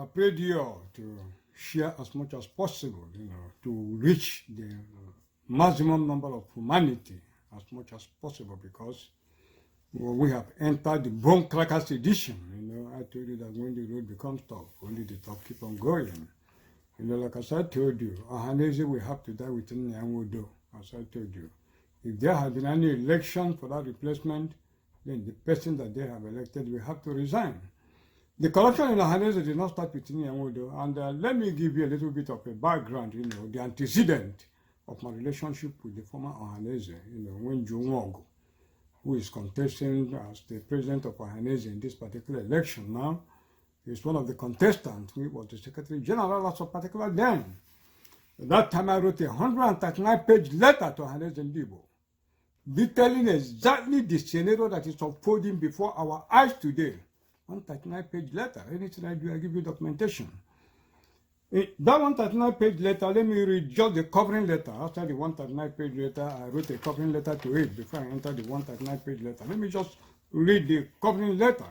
I prayed you all to share as much as possible, to reach the maximum number of humanity as much as possible, because we have entered the bone crackers edition. I told you that when the road becomes tough, only the tough keep on going. Like as I told you, Ohanese will have to die within Nyanwodo, as I told you. If there had been any election for that replacement, then the person that they have elected will have to resign. The corruption in Ohanese did not start within Nyanwodo, and let me give you a little bit of a background, the antecedent of my relationship with the former Ohanese, when Junwogo, who is contesting as the president of Ohanese in this particular election now, is one of the contestants. He was the Secretary General as of particular then. At that time, I wrote a 139-page letter to Ohanese Ndibo, detailing exactly the scenario that is unfolding before our eyes today. 139-page letter. Anything I do, I give you documentation. That 139-page letter, let me read just the covering letter. After the 139-page letter, I wrote a covering letter to it before I entered the 139-page letter. Let me just read the covering letter.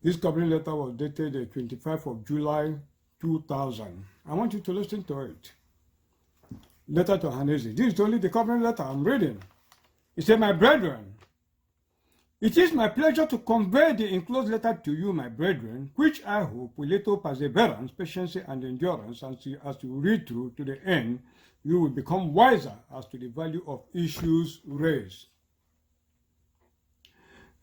This covering letter was dated the 25th of July 2000. I want you to listen to it. Letter to Ohanese. This is only the covering letter I'm reading. It said, "My brethren, it is my pleasure to convey the enclosed letter to you, my brethren, which I hope with little perseverance, patience, and endurance, as you read through to the end, you will become wiser as to the value of issues raised.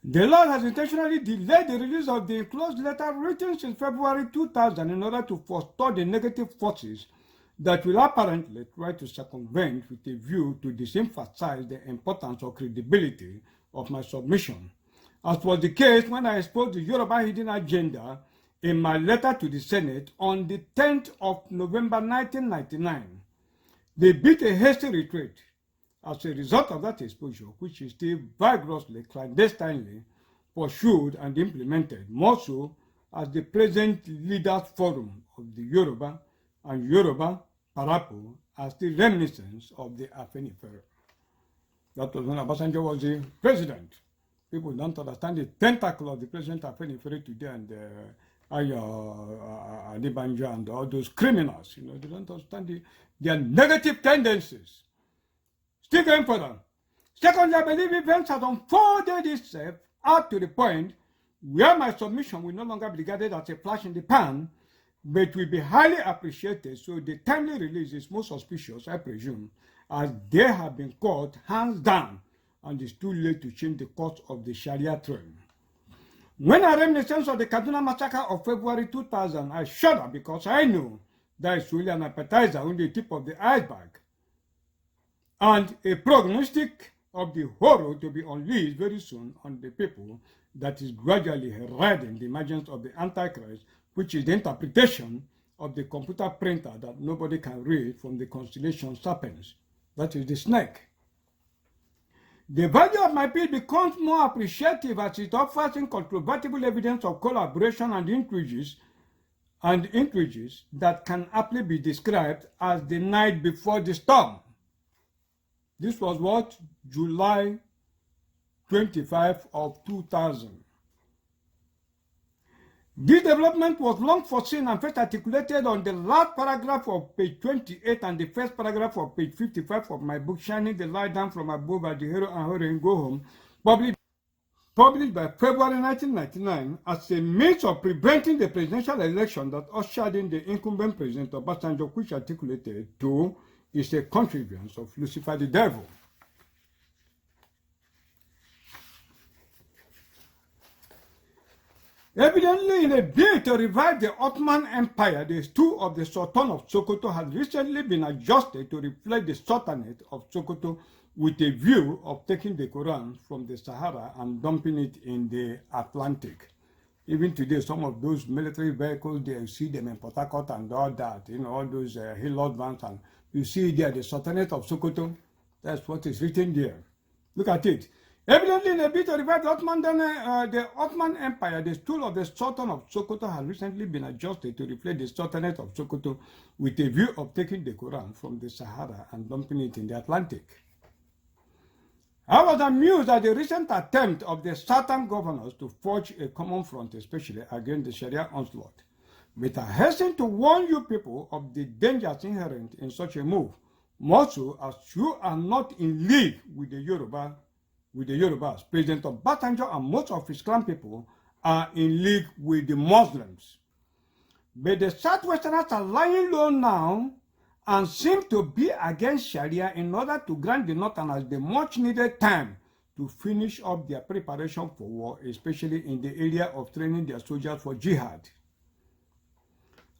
The Lord has intentionally delayed the release of the enclosed letter written since February 2000 in order to forestall the negative forces that will apparently try to circumvent with a view to disemphasize the importance or credibility of my submission, as was the case when I exposed the Yoruba hidden agenda in my letter to the Senate on the 10th of November 1999. They beat a hasty retreat as a result of that exposure, which is still vigorously, clandestinely pursued and implemented, more so as the present leaders forum of the Yoruba and Yoruba Parapo are still reminiscence of the Afenifere. That was when Obasanjo was the president. People don't understand the tentacle of the president Afenifere today and Adibanjo and all those criminals. They don't understand their negative tendencies. Still going further. Secondly, I believe events have unfolded itself out to the point where my submission will no longer be regarded as a flash in the pan, but will be highly appreciated, so the timely release is most auspicious, I presume, as they have been caught hands down, and it's too late to change the course of the Sharia trend. When I reminiscence of the Kaduna massacre of February 2000, I shudder because I know that is only an appetizer, only the tip of the iceberg, and a prognostic of the horror to be unleashed very soon on the people that is gradually heralding the emergence of the Antichrist, which is the interpretation of the computer printer that nobody can read from the constellation Serpens. That is the snake. The value of my piece becomes more appreciative as it offers incontrovertible evidence of collaboration and intrigues that can aptly be described as the night before the storm. This was what? July 25 of 2000. This development was long foreseen and first articulated on the last paragraph of page 28 and the first paragraph of page 55 of my book, Shining the Light Down from Above at the Hero and Heroine Go Home, published by February 1999 as a means of preventing the presidential election that ushered in the incumbent president Obasanjo, which articulated to is a contrivance of Lucifer the devil. Evidently, in a bid to revive the Ottoman Empire, the stool of the Sultan of Sokoto has recently been adjusted to reflect the Sultanate of Sokoto with a view of taking the Quran from the Sahara and dumping it in the Atlantic. Even today, some of those military vehicles, you see them in Port Harcourt and all that, all those Hillock vans, and you see there the Sultanate of Sokoto. That's what is written there. Look at it. Evidently, in a bid to revive the Ottoman Empire, the stool of the Sultan of Sokoto has recently been adjusted to reflect the Sultanate of Sokoto with a view of taking the Quran from the Sahara and dumping it in the Atlantic. I was amused at the recent attempt of the southern governors to forge a common front, especially against the Sharia onslaught. But I hasten to warn you people of the dangers inherent in such a move, more so as you are not in league with the Yorubas. President Obasanjo and most of his clan people are in league with the Muslims. But the Southwesterners are lying low now and seem to be against Sharia in order to grant the Northerners the much needed time to finish up their preparation for war, especially in the area of training their soldiers for jihad.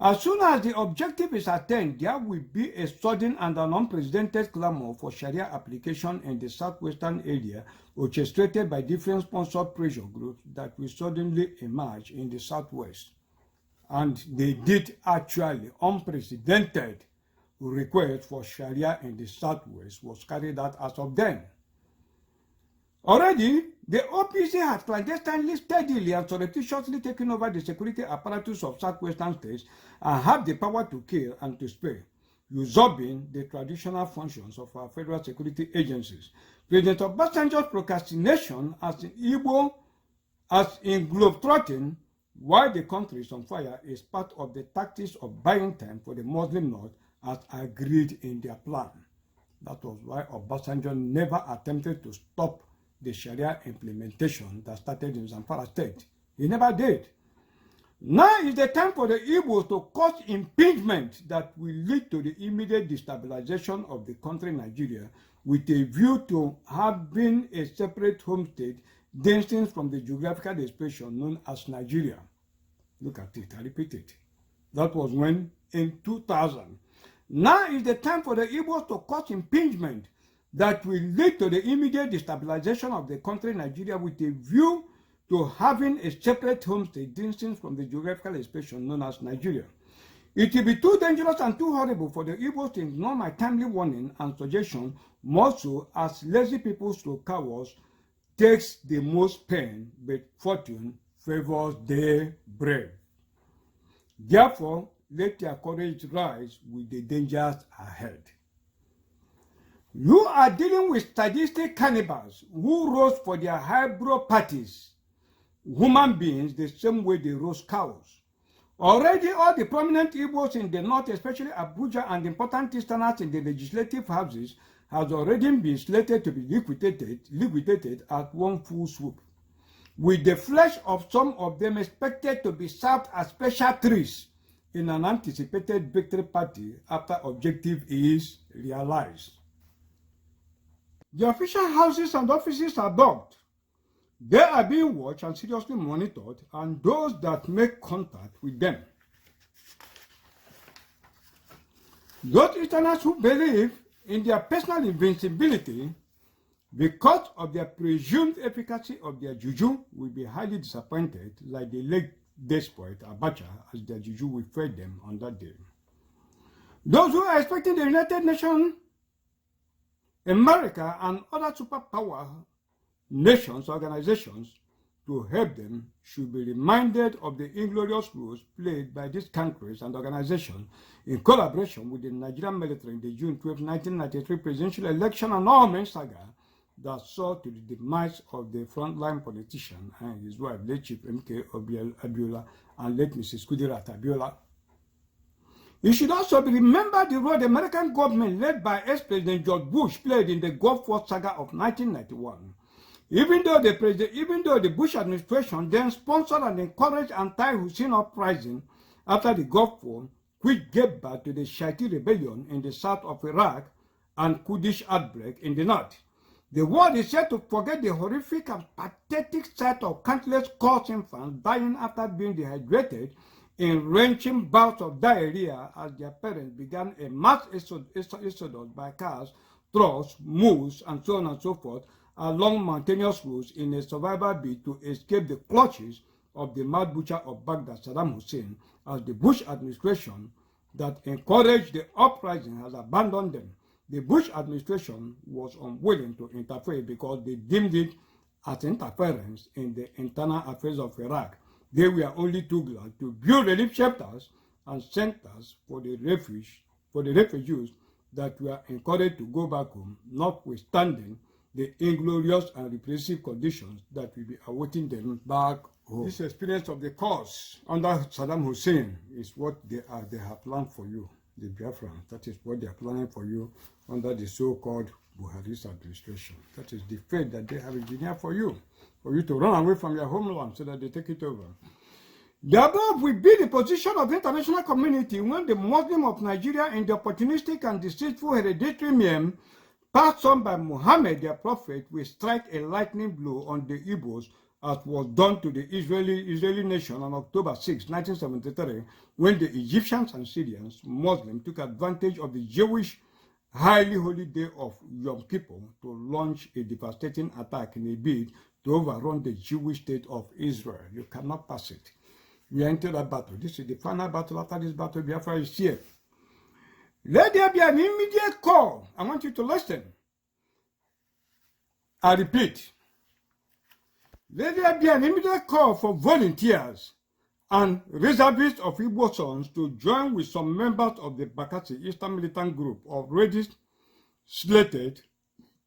As soon as the objective is attained, there will be a sudden and an unprecedented clamor for Sharia application in the southwestern area, orchestrated by different sponsored pressure groups that will suddenly emerge in the southwest. And they did actually unprecedented request for Sharia in the southwest was carried out as of then. Already, the OPC had clandestinely, steadily, and surreptitiously taken over the security apparatus of southwestern states and have the power to kill and to spare, usurping the traditional functions of our federal security agencies. President Obasanjo's procrastination as in globetrotting while the country is on fire is part of the tactics of buying time for the Muslim North as agreed in their plan. That was why Obasanjo never attempted to stop the Sharia implementation that started in Zamfara State. He never did. Now is the time for the Igbos to cause impingement that will lead to the immediate destabilization of the country Nigeria with a view to having a separate home state distinct from the geographical expression known as Nigeria. Look at it, I repeat it. That was when in 2000. Now is the time for the Igbos to cause impingement that will lead to the immediate destabilization of the country Nigeria with a view to having a separate home state distinct from the geographical expression known as Nigeria. It will be too dangerous and too horrible for the Igbos to ignore my timely warning and suggestion, more so as lazy people through cowards takes the most pain, but fortune favors the brave. Therefore, let your courage rise with the dangers ahead. You are dealing with sadistic cannibals who roast for their highbrow parties human beings the same way they roast cows. Already all the prominent Igbos in the north, especially Abuja and important Easterners in the legislative houses, has already been slated to be liquidated at one full swoop, with the flesh of some of them expected to be served as special treats in an anticipated victory party after objective is realized. The official houses and offices are dogged. They are being watched and seriously monitored, and those that make contact with them. Those Easterners who believe in their personal invincibility because of their presumed efficacy of their juju will be highly disappointed, like the late despot Abacha, as their juju will fed them on that day. Those who are expecting the United Nations, America, and other superpower nations, organizations to help them should be reminded of the inglorious roles played by these countries and organizations in collaboration with the Nigerian military in the June 12, 1993 presidential election and all-men saga that saw to the demise of the frontline politician and his wife, late Chief M.K. Abiola and late Mrs. Kudirat Abiola. It should also be remembered the role the American government led by ex-President George Bush played in the Gulf War saga of 1991. Even though the Bush administration then sponsored and encouraged anti-Hussein uprising after the Gulf War, which gave birth to the Shiite rebellion in the south of Iraq and Kurdish outbreak in the north. The world is said to forget the horrific and pathetic sight of countless coarse infants dying after being dehydrated in wrenching bouts of diarrhea as their parents began a mass exodus by cars, trucks, mules, and so on and so forth along mountainous roads in a survival bid to escape the clutches of the mad butcher of Baghdad, Saddam Hussein, as the Bush administration that encouraged the uprising has abandoned them. The Bush administration was unwilling to interfere because they deemed it as interference in the internal affairs of Iraq. They were only too glad to build relief shelters and centers for the refugees that were encouraged to go back home, notwithstanding the inglorious and repressive conditions that will be awaiting them back home. This experience of the cause under Saddam Hussein is what they have planned for you, the Biafra. That is what they are planning for you under the so-called Buhari's administration. That is the fate that they have engineered for you to run away from your homeland so that they take it over. The above will be the position of the international community when the Muslim of Nigeria in the opportunistic and deceitful hereditary meme passed on by Muhammad, their prophet, will strike a lightning blow on the Igbos as was done to the Israeli nation on October 6, 1973, when the Egyptians and Syrians, Muslims, took advantage of the Jewish highly holy day of Yom Kippur to launch a devastating attack in a bid to overrun the Jewish state of Israel. You cannot pass it. We enter that battle. This is the final battle. After this battle, Biafra is here. Let there be an immediate call. I want you to listen. I repeat. Let there be an immediate call for volunteers and reservists of Igbo sons to join with some members of the Bakassi Eastern Militant Group already slated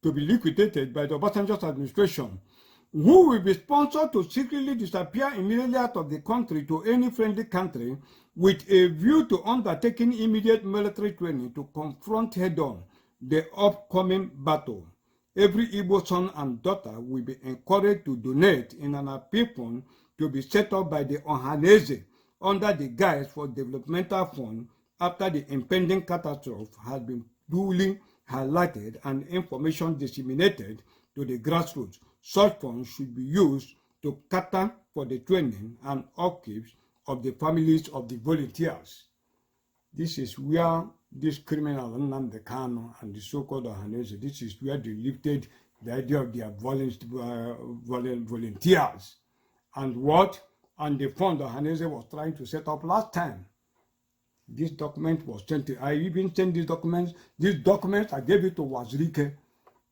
to be liquidated by the Obasanjo's administration, who will be sponsored to secretly disappear immediately out of the country to any friendly country with a view to undertaking immediate military training to confront head-on the upcoming battle. Every Igbo son and daughter will be encouraged to donate in an appeal to be set up by the Ohanese under the guise for developmental fund after the impending catastrophe has been duly highlighted and information disseminated to the grassroots. Such funds should be used to cater for the training and upkeep of the families of the volunteers. This is where this criminal Nnamdi Kanu and the so-called Ohanese, this is where they lifted the idea of their volunteers. And what? And the fund Ohanese was trying to set up last time. This document was sent to, I even sent these documents. These documents, I gave it to Wazirike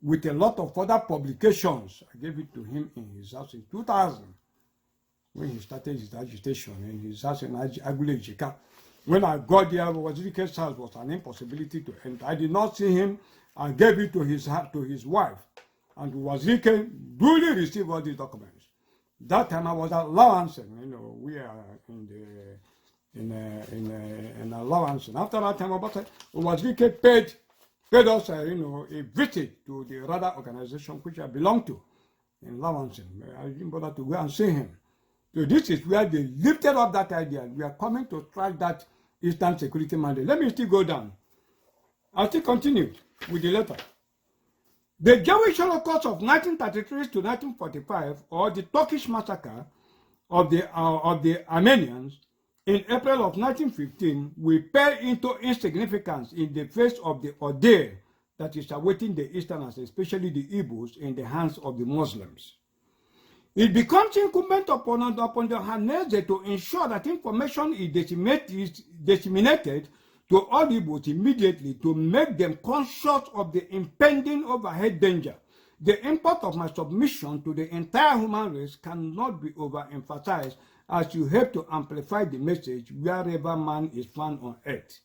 with a lot of other publications. I gave it to him in his house in 2000 when he started his agitation in his house in Agule Jika. When I got there, Wazirike's house was an impossibility to enter. I did not see him. I gave it to his wife. And Wazirike duly received all these documents. That time I was allowancing, you know, we are in allowance. And after that time, Wazirike paid us, you know, a visit to the RADA organization which I belong to in Lawanson. I didn't bother to go and see him. So this is where they lifted up that idea. We are coming to strike that Eastern security mandate. Let me still go down. I'll still continue with the letter. The Jewish Holocaust of 1933 to 1945, or the Turkish massacre of the Armenians in April of 1915, will pale into insignificance in the face of the ordeal that is awaiting the Easterners, especially the Igbos, in the hands of the Muslims. It becomes incumbent upon the Ohanese to ensure that information is disseminated to all Igbos immediately to make them conscious of the impending overhead danger. The import of my submission to the entire human race cannot be overemphasized as you help to amplify the message wherever man is found on earth.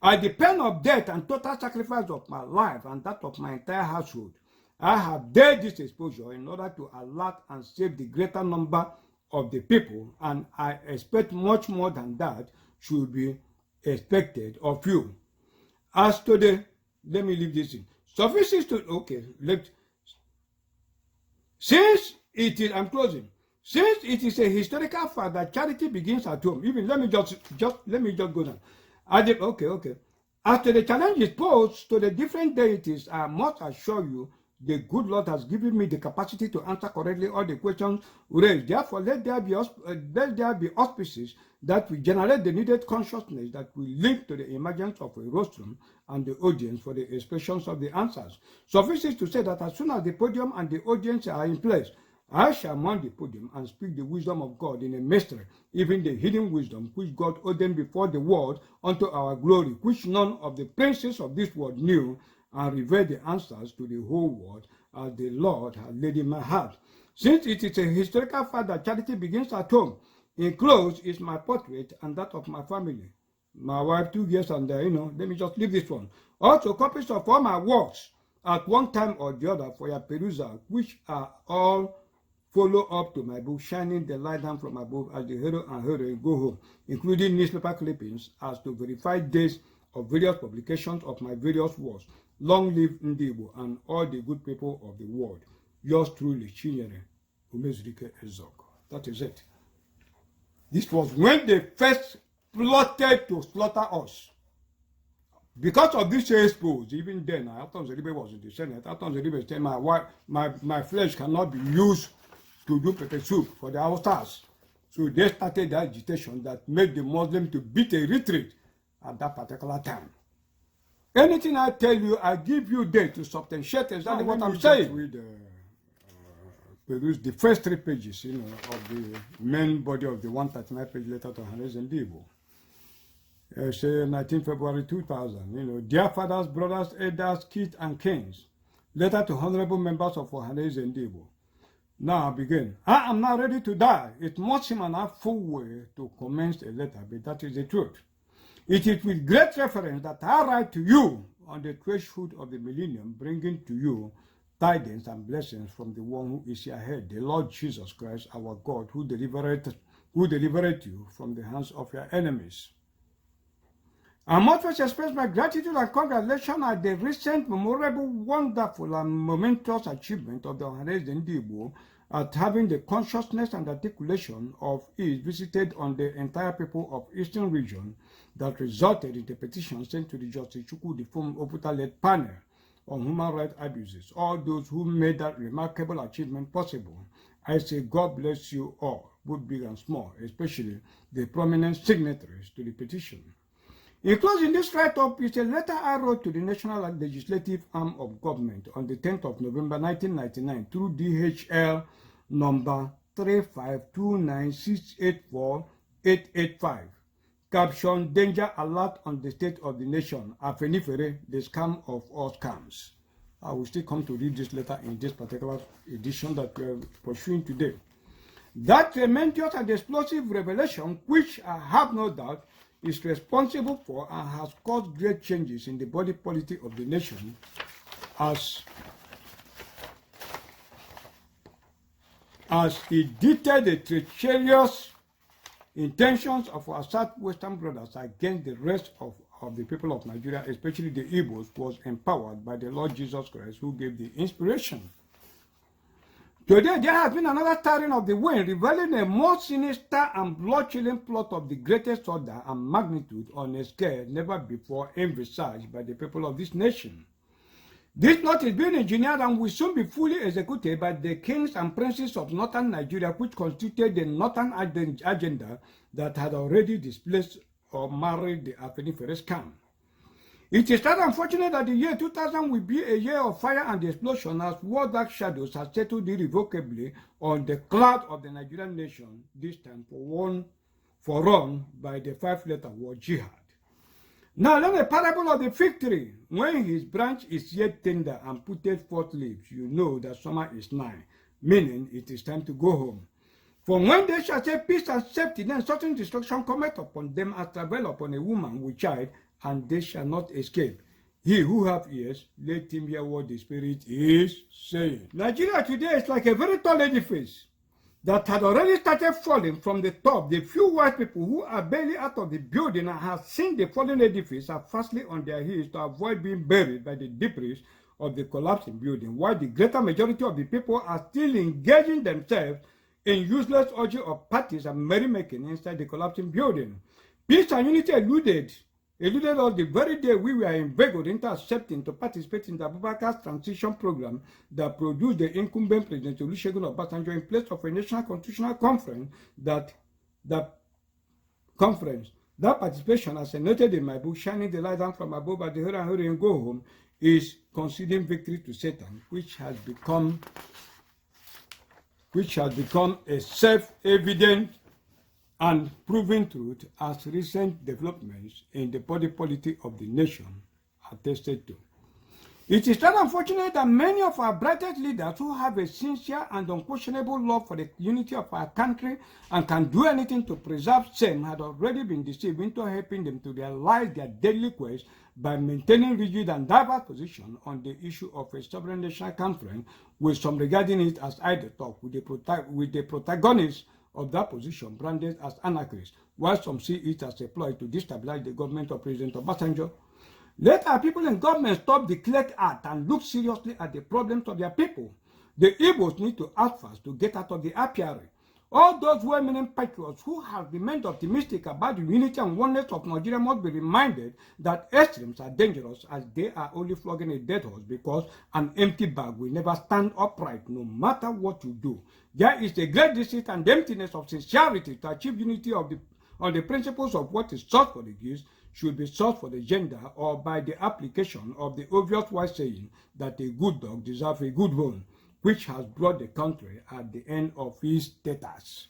At the pain of death and total sacrifice of my life and that of my entire household, I have dared this exposure in order to alert and save the greater number of the people, and I expect much more than that should be expected of you. As to the, let me leave this in. Suffices to, okay, since it is, I'm closing. Since it is a historical fact that charity begins at home, even let me just go down. Okay. As to the challenges posed to the different deities, I must assure you the good Lord has given me the capacity to answer correctly all the questions raised. Therefore, let there be auspices that will generate the needed consciousness that will lead to the emergence of a rostrum and the audience for the expressions of the answers. Suffices to say that as soon as the podium and the audience are in place, I shall mount the podium and speak the wisdom of God in a mystery, even the hidden wisdom which God ordained before the world unto our glory, which none of the princes of this world knew, and reveal the answers to the whole world as the Lord has laid in my heart. Since it is a historical fact that charity begins at home, enclosed is my portrait and that of my family. My wife, 2 years, and let me just leave this one. Also, copies of all my works at one time or the other for your perusal, which are all follow up to my book, Shining the Light Down from Above, as the hero and heroine go home, including newspaper clippings as to verified days of various publications of my various works. Long live Ndibo and all the good people of the world. Yours truly, Chinyere Umezrike Ezok. That is it. This was when they first plotted to slaughter us. Because of this expose, even then, after Zeribe was in the Senate, after Zeribe said, my flesh cannot be used to do pepper soup for the outsiders. So they started the agitation that made the Muslims to beat a retreat at that particular time. Anything I tell you, I give you date to substantiate exactly what I'm saying. Peruse the first 3 pages, of the main body of the 139-page letter to Hanes and Debo. Say 19 February 2000, dear fathers, brothers, elders, kids, and kings, letter to honorable members of Hanes and Debo. Now I begin. I am now ready to die. It must seem an full way to commence a letter, but that is the truth. It is with great reference that I write to you on the threshold of the millennium, bringing to you tidings and blessings from the one who is your head, the Lord Jesus Christ, our God, who delivered you from the hands of your enemies. I must first express my gratitude and congratulations at the recent memorable, wonderful, and momentous achievement of the Ohanese Ndibo at having the consciousness and articulation of it visited on the entire people of Eastern region that resulted in the petition sent to the Justice Chukwu Difum Oputa-led panel on human rights abuses. All those who made that remarkable achievement possible, I say God bless you all, both big and small, especially the prominent signatories to the petition. In closing, this write-up is a letter I wrote to the National Legislative Arm of Government on the 10th of November 1999 through DHL number 3529684-885. Caption, Danger Alert on the State of the Nation, Afenifere, the scam of all scams. I will still come to read this letter in this particular edition that we are pursuing today. That tremendous and explosive revelation, which I have no doubt is responsible for and has caused great changes in the body politic of the nation, as it detailed the treacherous intentions of our southwestern brothers against the rest of the people of Nigeria, especially the Igbos, was empowered by the Lord Jesus Christ, who gave the inspiration. Today, there has been another tearing of the wind, revealing a more sinister and blood-chilling plot of the greatest order and magnitude on a scale never before envisaged by the people of this nation. This plot is being engineered and will soon be fully executed by the kings and princes of northern Nigeria, which constituted the northern agenda that had already displaced or married the Afenifere scam. It is rather unfortunate that the year 2000 will be a year of fire and explosion, as war dark shadows have settled irrevocably on the cloud of the Nigerian nation, this time run by the 5-letter word jihad. Now learn a parable of the fig tree. When his branch is yet tender and putteth forth leaves, you know that summer is nigh, meaning it is time to go home. For when they shall say peace and safety, then certain destruction cometh upon them as travel upon a woman with child, and they shall not escape. He who have ears, let him hear what the Spirit is saying. Nigeria today is like a very tall edifice that had already started falling from the top. The few white people who are barely out of the building and have seen the fallen edifice are fastly on their heels to avoid being buried by the debris of the collapsing building, while the greater majority of the people are still engaging themselves in useless orgy of parties and merrymaking inside the collapsing building. Peace and unity eluded us the very day we were inveigled into accepting to participate in the Abubakar's transition program that produced the incumbent President Olusegun Obasanjo in place of a national constitutional conference. That participation, as I noted in my book, Shining the Light Down from Above at the Hurry and Hurry and Go Home, is conceding victory to Satan, which has become a self-evident and proven truth as recent developments in the body politic of the nation attested to. It is not unfortunate that many of our brightest leaders who have a sincere and unquestionable love for the unity of our country and can do anything to preserve same had already been deceived into helping them to realize their deadly quest by maintaining rigid and diverse position on the issue of a sovereign national conference, with some regarding it as idle talk, with the protagonists of that position branded as anarchists, while some see it as a ploy to destabilize the government of President Obasanjo. Let our people in government stop the clerk act and look seriously at the problems of their people. The Igbos need to act fast to get out of the apiary. All those well-meaning patriots who have remained optimistic about the unity and oneness of Nigeria must be reminded that extremes are dangerous, as they are only flogging a dead horse, because an empty bag will never stand upright no matter what you do. There is a great deceit and emptiness of sincerity to achieve unity on the principles of what is sought for the Jews should be sought for the gender, or by the application of the obvious wise saying that a good dog deserves a good bone, which has brought the country at the end of his teters.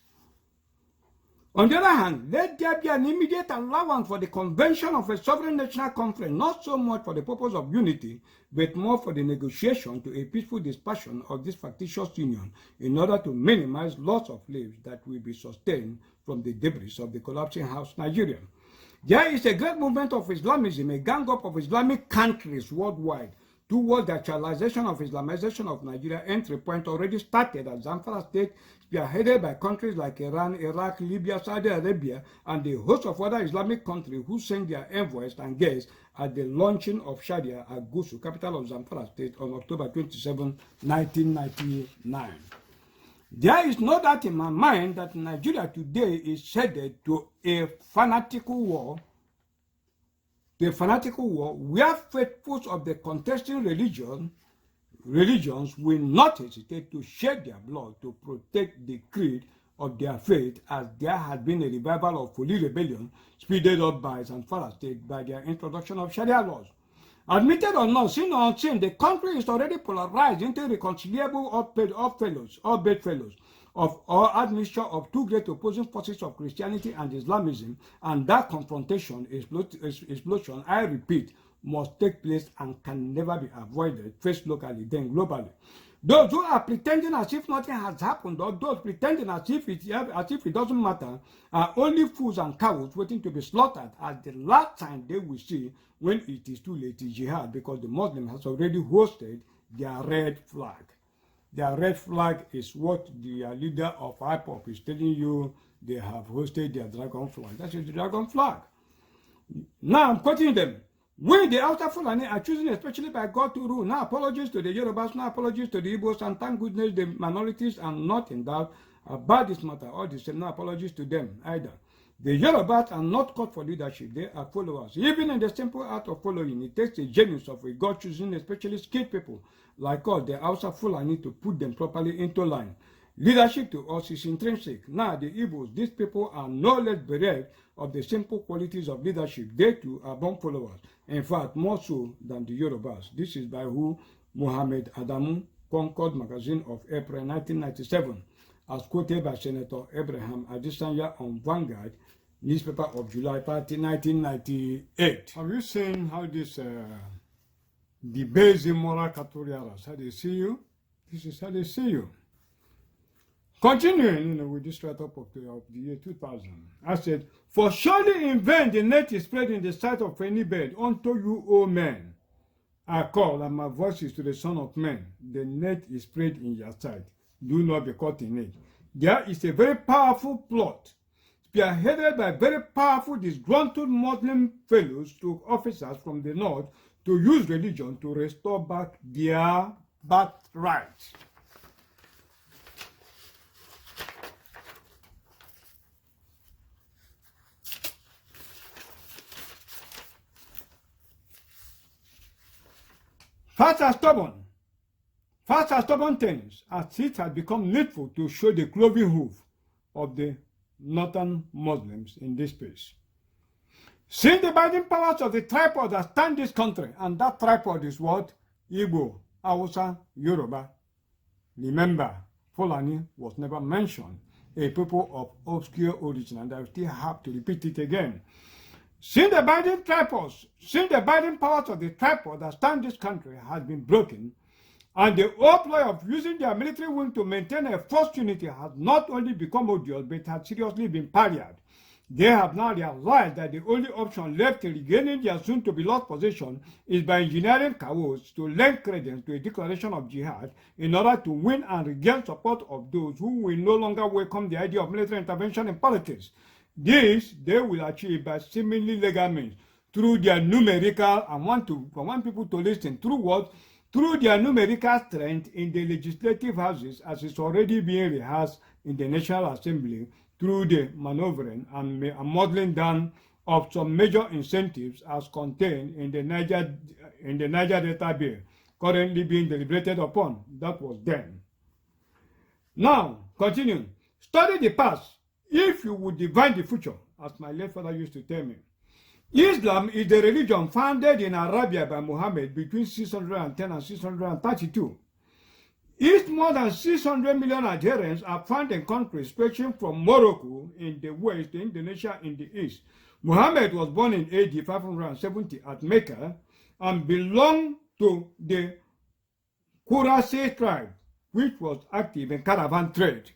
On the other hand, let there be an immediate allowance for the convention of a sovereign national conference, not so much for the purpose of unity, but more for the negotiation to a peaceful dispersion of this factitious union, in order to minimize loss of lives that will be sustained from the debris of the collapsing house Nigeria. There is a great movement of Islamism, a gang up of Islamic countries worldwide towards the actualization of Islamization of Nigeria. Entry point already started at Zamfara State, spearheaded by countries like Iran, Iraq, Libya, Saudi Arabia, and a host of other Islamic countries who sent their envoys and guests at the launching of Sharia at Gusu, capital of Zamfara State, on October 27, 1999. There is no doubt in my mind that Nigeria today is headed to a fanatical war, where faithfuls of the contesting religions will not hesitate to shed their blood to protect the creed of their faith, as there has been a revival of holy rebellion speeded up by Zamfara State by their introduction of Sharia laws. Admitted or not, seen or unseen, the country is already polarized into reconcilable or bedfellows of or admixture of two great opposing forces of Christianity and Islamism, and that confrontation, explosion, I repeat, must take place and can never be avoided, first locally, then globally. Those who are pretending as if nothing has happened, or those pretending as if it doesn't matter, are only fools and cowards waiting to be slaughtered, as the last time they will see when it is too late is jihad, because the Muslim has already hosted their red flag. Their red flag is what the leader of IPOP is telling you. They have hosted their dragon flag. That is the dragon flag. Now I'm quoting them. We, the outer Fulani, are choosing especially by God to rule. Now apologies to the Yorubas, now apologies to the Igbos, and thank goodness the minorities are not in doubt about this matter. All the same, no apologies to them either. The Yorubas are not called for leadership, they are followers. Even in the simple art of following, it takes a genius of a God choosing especially skilled people like us, the outer Fulani, to put them properly into line. Leadership to us is intrinsic. Now the Igbos, these people are no less bereft of the simple qualities of leadership. They too are born followers. In fact, more so than the Yorubas. This is by who Mohammed Adamu, Concord magazine of April 1997, as quoted by Senator Abraham Adesanya on Vanguard newspaper of July 30, 1998. Have you seen how this debasing moral Catholics, how they see you? This is how they see you. Continuing, with this write-up of the year 2000, I said, "For surely in vain the net is spread in the sight of any bird. Unto you, O men, I call, and my voice is to the Son of Man. The net is spread in your sight. Do not be caught in it." There is a very powerful plot, spearheaded by very powerful disgruntled Muslim fellows to officers from the north, to use religion to restore back their birthright. Fast and stubborn things, as it has become needful to show the cloven hoof of the northern Muslims in this space. Seeing the binding powers of the tripod that stand this country, and that tripod is what? Igbo, Hausa, Yoruba. Remember, Fulani was never mentioned, a people of obscure origin, and I still have to repeat it again. Since the binding powers of the tripod that stand this country has been broken, and the whole ploy of using their military wing to maintain a forced unity has not only become odious, but has seriously been parried. They have now realized that the only option left in regaining their soon-to-be lost possession is by engineering chaos to lend credence to a declaration of jihad in order to win and regain support of those who will no longer welcome the idea of military intervention in politics. This they will achieve by seemingly legal means, through their numerical, I want people to listen, through what? Through their numerical strength in the legislative houses, as is already being rehearsed in the National Assembly, through the maneuvering and modeling down of some major incentives as contained in the Niger Delta Bill, currently being deliberated upon. That was then. Now, continue. Study the past if you would divine the future, as my late father used to tell me. Islam is the religion founded in Arabia by Muhammad between 610 and 632. Its more than 600 million adherents are found in countries stretching from Morocco in the west to Indonesia in the east. Muhammad was born in AD 570 at Mecca and belonged to the Quraysh tribe, which was active in caravan trade.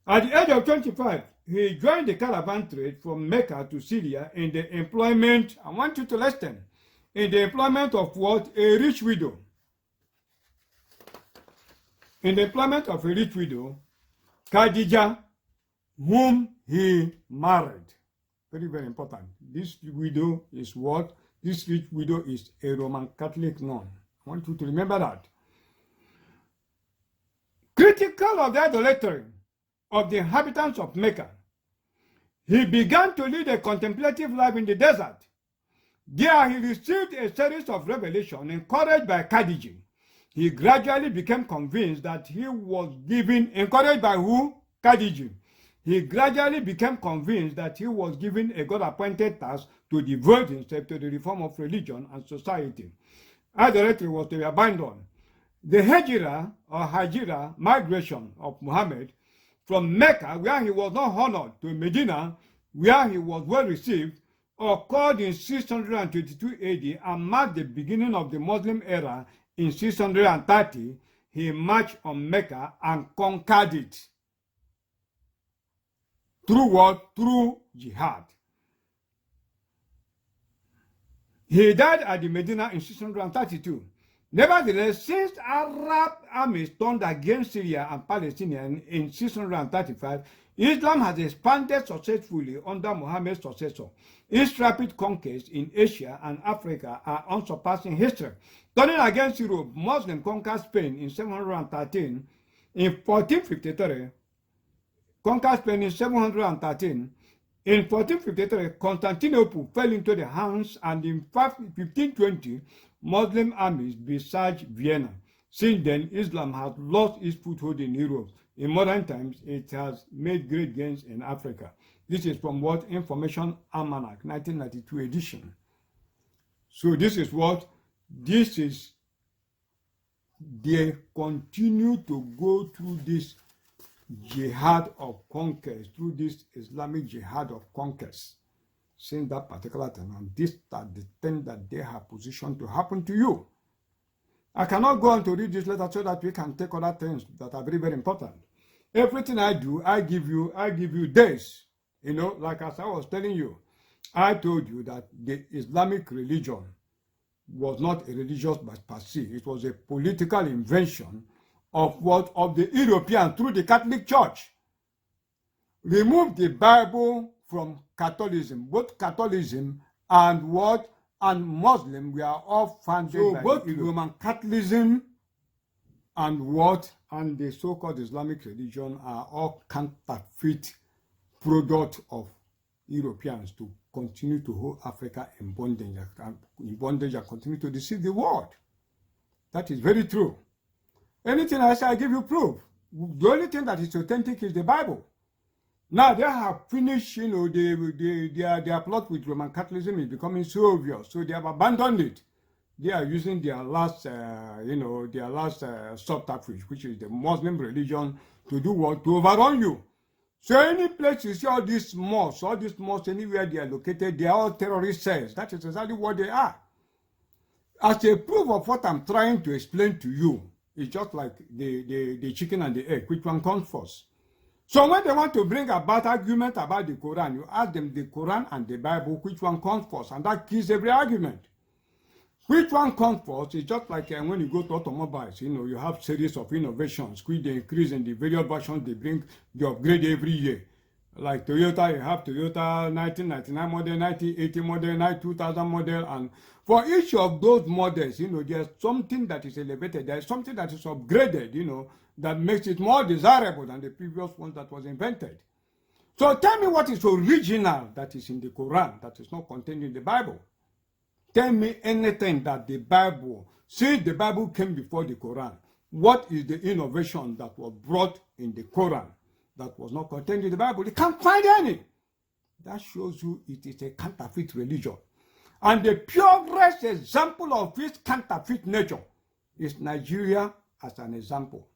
At the age of 25, he joined the caravan trade from Mecca to Syria in the employment, I want you to listen, in the employment of what? A rich widow. In the employment of a rich widow, Khadija, whom he married. Very, very important. This widow is what? This rich widow is a Roman Catholic nun. I want you to remember that. Critical of the idolatry of the inhabitants of Mecca, he began to lead a contemplative life in the desert. There he received a series of revelations encouraged by Khadija. He gradually became convinced that he was given, encouraged by who? Khadija. He gradually became convinced that he was given a God-appointed task to devote himself to the reform of religion and society. Idolatry was to be abandoned. The Hijra migration of Muhammad from Mecca, where he was not honored, to Medina, where he was well received, occurred in 622 AD and marked the beginning of the Muslim era. In 630, he marched on Mecca and conquered it. Through what? Through jihad. He died at the Medina in 632. Nevertheless, since Arab armies turned against Syria and Palestine in 635, Islam has expanded successfully under Muhammad's successor. Its rapid conquests in Asia and Africa are unsurpassed in history. Turning against Europe, Muslims conquered Spain in 713. In 1453, conquered Spain in 713. In 1453, Constantinople fell into the hands, and in 1520, Muslim armies besieged Vienna. Since then, Islam has lost its foothold in Europe. In modern times, it has made great gains in Africa. This is from what? Information Almanac, 1992 edition. So this is what? This is, they continue to go through this jihad of conquest, through this Islamic jihad of conquest, since that particular time, and this are the thing that they have positioned to happen to you. I cannot go on to read this letter so that we can take other things that are very, very important. Everything I do, I give you days. You know, like as I was telling you, I told you that the Islamic religion was not a religious per se. It was a political invention of what? Of the European through the Catholic Church. Remove the Bible from Catholicism. Both Catholicism and what? And Muslim were all founded by both Roman Catholicism and what? And the so-called Islamic religion are all counterfeit product of Europeans to continue to hold Africa in bondage and continue to deceive the world. That is very true. Anything I say, I give you proof. The only thing that is authentic is the Bible. Now they have finished, you know, their plot with Roman Catholicism is becoming so obvious, so they have abandoned it. They are using their last, subterfuge, which is the Muslim religion, to do what? To overrun you. So any place you see all these mosques, anywhere they are located, they are all terrorist cells. That is exactly what they are. As a proof of what I'm trying to explain to you, it's just like the chicken and the egg, which one comes first? So when they want to bring about argument about the Quran, you ask them the Quran and the Bible, which one comes first? And that kills every argument. Which one comes first? It's just like when you go to automobiles, you have series of innovations, which they increase in the various versions they bring, they upgrade every year. Like Toyota, you have Toyota 1999 model, 1980 model, 2000 model, and for each of those models, there's something that is elevated, there's something that is upgraded, that makes it more desirable than the previous one that was invented. So tell me what is original that is in the Quran that is not contained in the Bible. Tell me anything that the Bible, since the Bible came before the Quran, what is the innovation that was brought in the Quran that was not contained in the Bible? You can't find any. That shows you it is a counterfeit religion. And the purest example of its counterfeit nature is Nigeria as an example.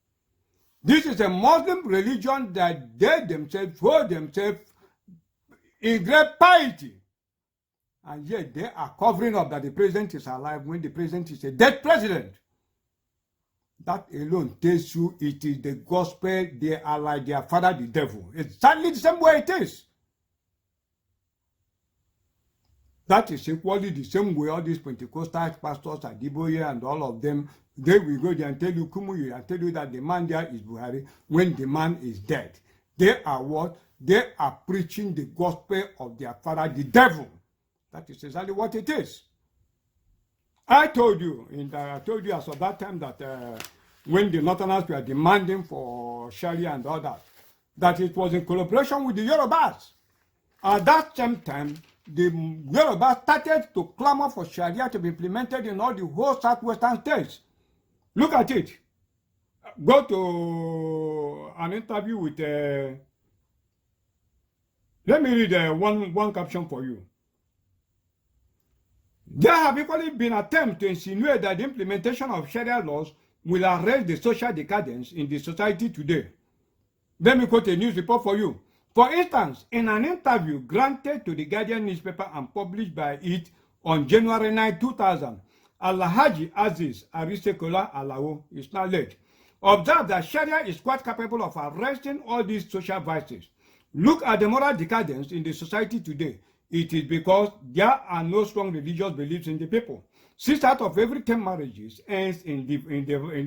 This is a Muslim religion that they themselves hold themselves in great piety. And yet they are covering up that the president is alive when the president is a dead president. That alone tells you it is the gospel. They are like their father, the devil. Exactly the same way it is. That is equally the same way all these Pentecostal pastors, Adiboye and all of them, they will go there and tell you, Kumuyi, and tell you that the man there is Buhari when the man is dead. They are what? They are preaching the gospel of their father, the devil. That is exactly what it is. I told you as of that time that when the Northerners were demanding for Sharia and all that it was in collaboration with the Yorubas. At that same time, the Yorubas started to clamor for Sharia to be implemented in all the whole southwestern states. Look at it. Go to an interview with, let me read one caption for you. There have equally been attempts to insinuate that the implementation of Sharia laws will arrest the social decadence in the society today. Let me quote a news report for you. For instance, in an interview granted to the Guardian newspaper and published by it on January 9, 2000, Alhaji Aziz Arisekola Alao is now late, observed that Sharia is quite capable of arresting all these social vices. Look at the moral decadence in the society today. It is because there are no strong religious beliefs in the people. 6 out of every 10 marriages ends in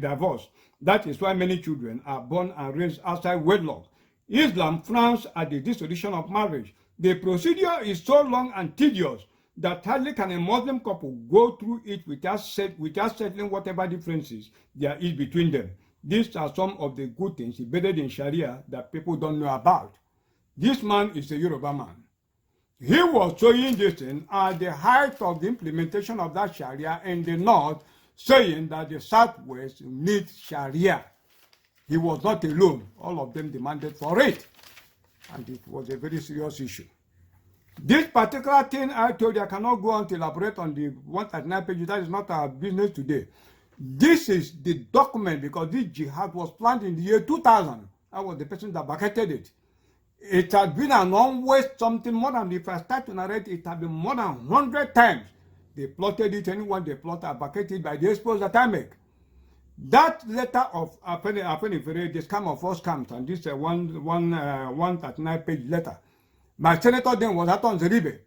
divorce. That is why many children are born and raised outside wedlock. Islam frowns at the dissolution of marriage. The procedure is so long and tedious that hardly can a Muslim couple go through it without settling whatever differences there is between them. These are some of the good things embedded in Sharia that people don't know about. This man is a Yoruba man. He was showing this thing at the height of the implementation of that Sharia in the north, saying that the southwest needs Sharia. He was not alone. All of them demanded for it. And it was a very serious issue. This particular thing I told you, I cannot go on to elaborate on the 139 pages. That is not our business today. This is the document because this jihad was planned in the year 2000. I was the person that bucketed it. It has been an always something more than, if I start to narrate, it has been more than 100 times. They plotted it, anyone they plot are bucketed by the expos that I make. That letter of Afenifere, the scam of all scams, and this 139 page letter. My senator then was Aton Zeribe.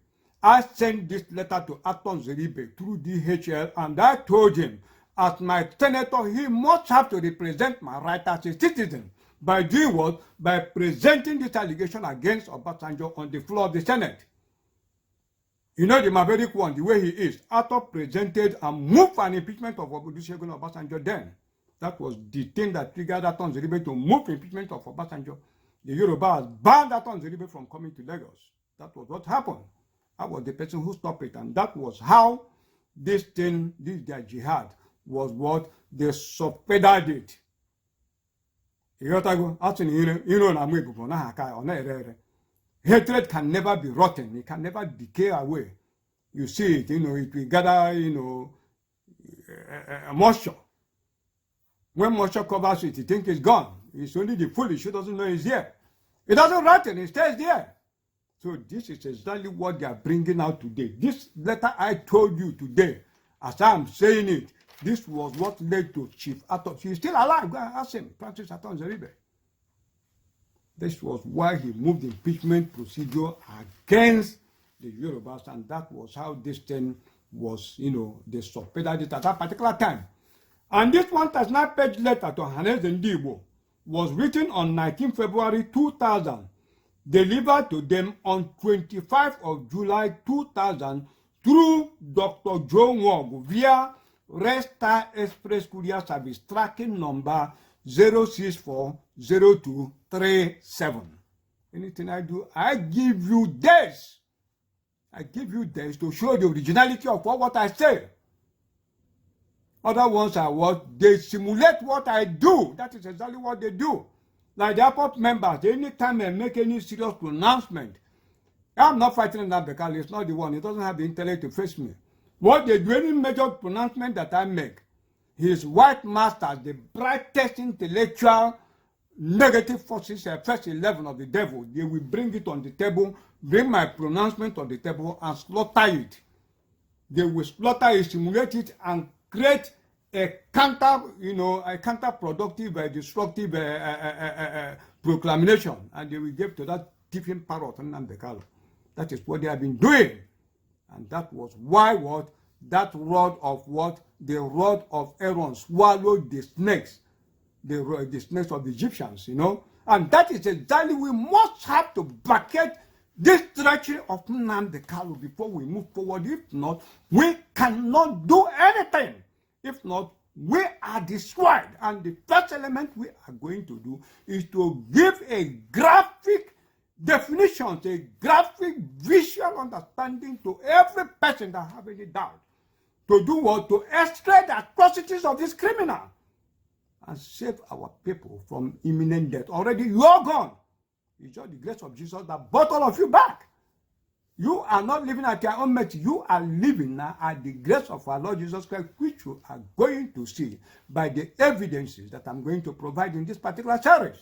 I sent this letter to Aton Zeribe through DHL, and I told him, as my senator, he must have to represent my right as a citizen. By doing what? By presenting this allegation against Obasanjo on the floor of the Senate. You know the Maverick one, the way he is. Arthur presented and moved an impeachment of Olusegun Obasanjo then. That was the thing that triggered Aton Zeribe to move impeachment of Obasanjo. The Yorubas banned Aton Zeribe from coming to Lagos. That was what happened. I was the person who stopped it. And that was how this thing, their jihad, was what they subpedated it. Hatred can never be rotten. It can never decay away. You see it, it will gather, moisture. When moisture covers it, you think it's gone. It's only the foolish who doesn't know it's here. It doesn't rotten, it stays there. So this is exactly what they are bringing out today. This letter I told you today, as I'm saying it, this was what led to Chief Atom. He's still alive. Go and ask him, Francis Atom Zeribe. This was why he moved the impeachment procedure against the Yorubas, and that was how this thing was, they subpoenaed it at that particular time. And this 1,000-page letter to Hanez Ndibo was written on 19 February 2000, delivered to them on 25 of July 2000 through Dr. Joe Wong via Red Star Express Courier Service tracking number 0640237. Anything I do, I give you days. I give you days to show the originality of what I say. Other ones are what? They simulate what I do. That is exactly what they do. Like the Advert members, anytime they make any serious pronouncement, I'm not fighting that because it's not the one. He doesn't have the intellect to face me. What they do, any major pronouncement that I make, his white masters, the brightest intellectual negative forces, first 11 of the devil, they will bring it on the table, bring my pronouncement on the table and slaughter it. They will slaughter it, simulate it, and create a counterproductive, destructive proclamation, and they will give to that thieving parrot and Namdekalo. That is what they have been doing. And that was why what? That rod of what? The rod of Aaron swallowed the snakes. The snakes of the Egyptians, And that is exactly, we must have to bucket this treachery of Namdekalo before we move forward. If not, we cannot do anything. If not, we are destroyed. And the first element we are going to do is to give a graphic definition, a graphic visual understanding to every person that have any doubt. To do what? To extract the atrocities of this criminal and save our people from imminent death. Already you are gone. It's just the grace of Jesus that brought all of you back. You are not living at your own mercy. You are living now at the grace of our Lord Jesus Christ, which you are going to see by the evidences that I'm going to provide in this particular series.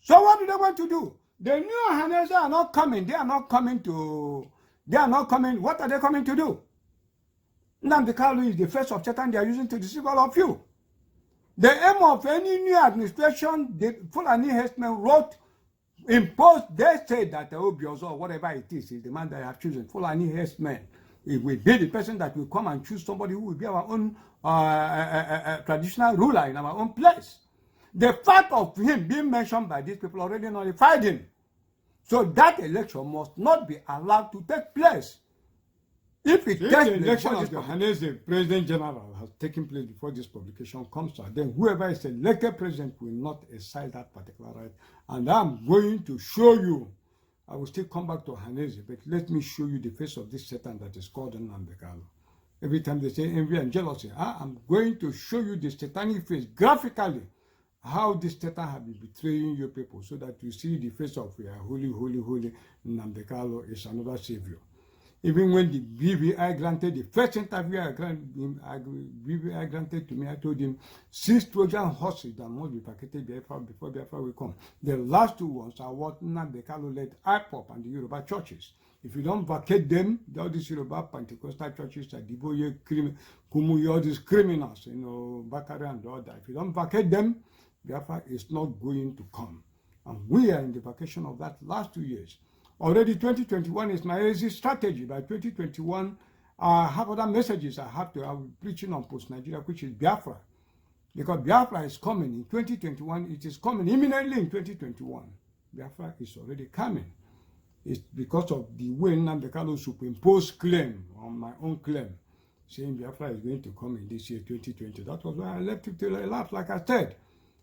So what do they want to do? The new Hanese are not coming. They are not coming. What are they coming to do? Namdekalo is the face of Satan they are using to deceive all of you. The aim of any new administration, the Fulani herdsmen wrote, imposed, they said that Obiozo or whatever it is the man that I have chosen, Fulani herdsmen. It will be the person that will come and choose somebody who will be our own traditional ruler in our own place. The fact of him being mentioned by these people already nullified him. So that election must not be allowed to take place. If the election of the Hanese President General has taken place before this publication comes out, then whoever is elected president will not exercise that particular right. And I'm going to show you, I will still come back to Hanese, but let me show you the face of this Satan that is called Namdekalo. Every time they say envy and jealousy, I'm going to show you the satanic face graphically, how this Satan has been betraying your people, so that you see the face of holy, holy, holy Namdekalo is another savior. Even when the BVI granted the first interview BVI granted to me, I told him 6 Trojan horses that must be vacated before Biafra will come. The last 2 ones are what Namdekalo led IPOP and the Yoruba churches. If you don't vacate them, all these Yoruba Pentecostal churches, Adiboye, Kumuyi, all these criminals, Bakari and all that, if you don't vacate them, Biafra is not going to come. And we are in the vacation of that last 2 years. Already 2021 is my exit strategy. By 2021, I have other messages I'll be preaching on post-Nigeria, which is Biafra. Because Biafra is coming in 2021. It is coming imminently in 2021. Biafra is already coming. It's because of the way Namdekalo superimposed claim on my own claim, saying Biafra is going to come in this year, 2020. That was why I left it till I left, like I said.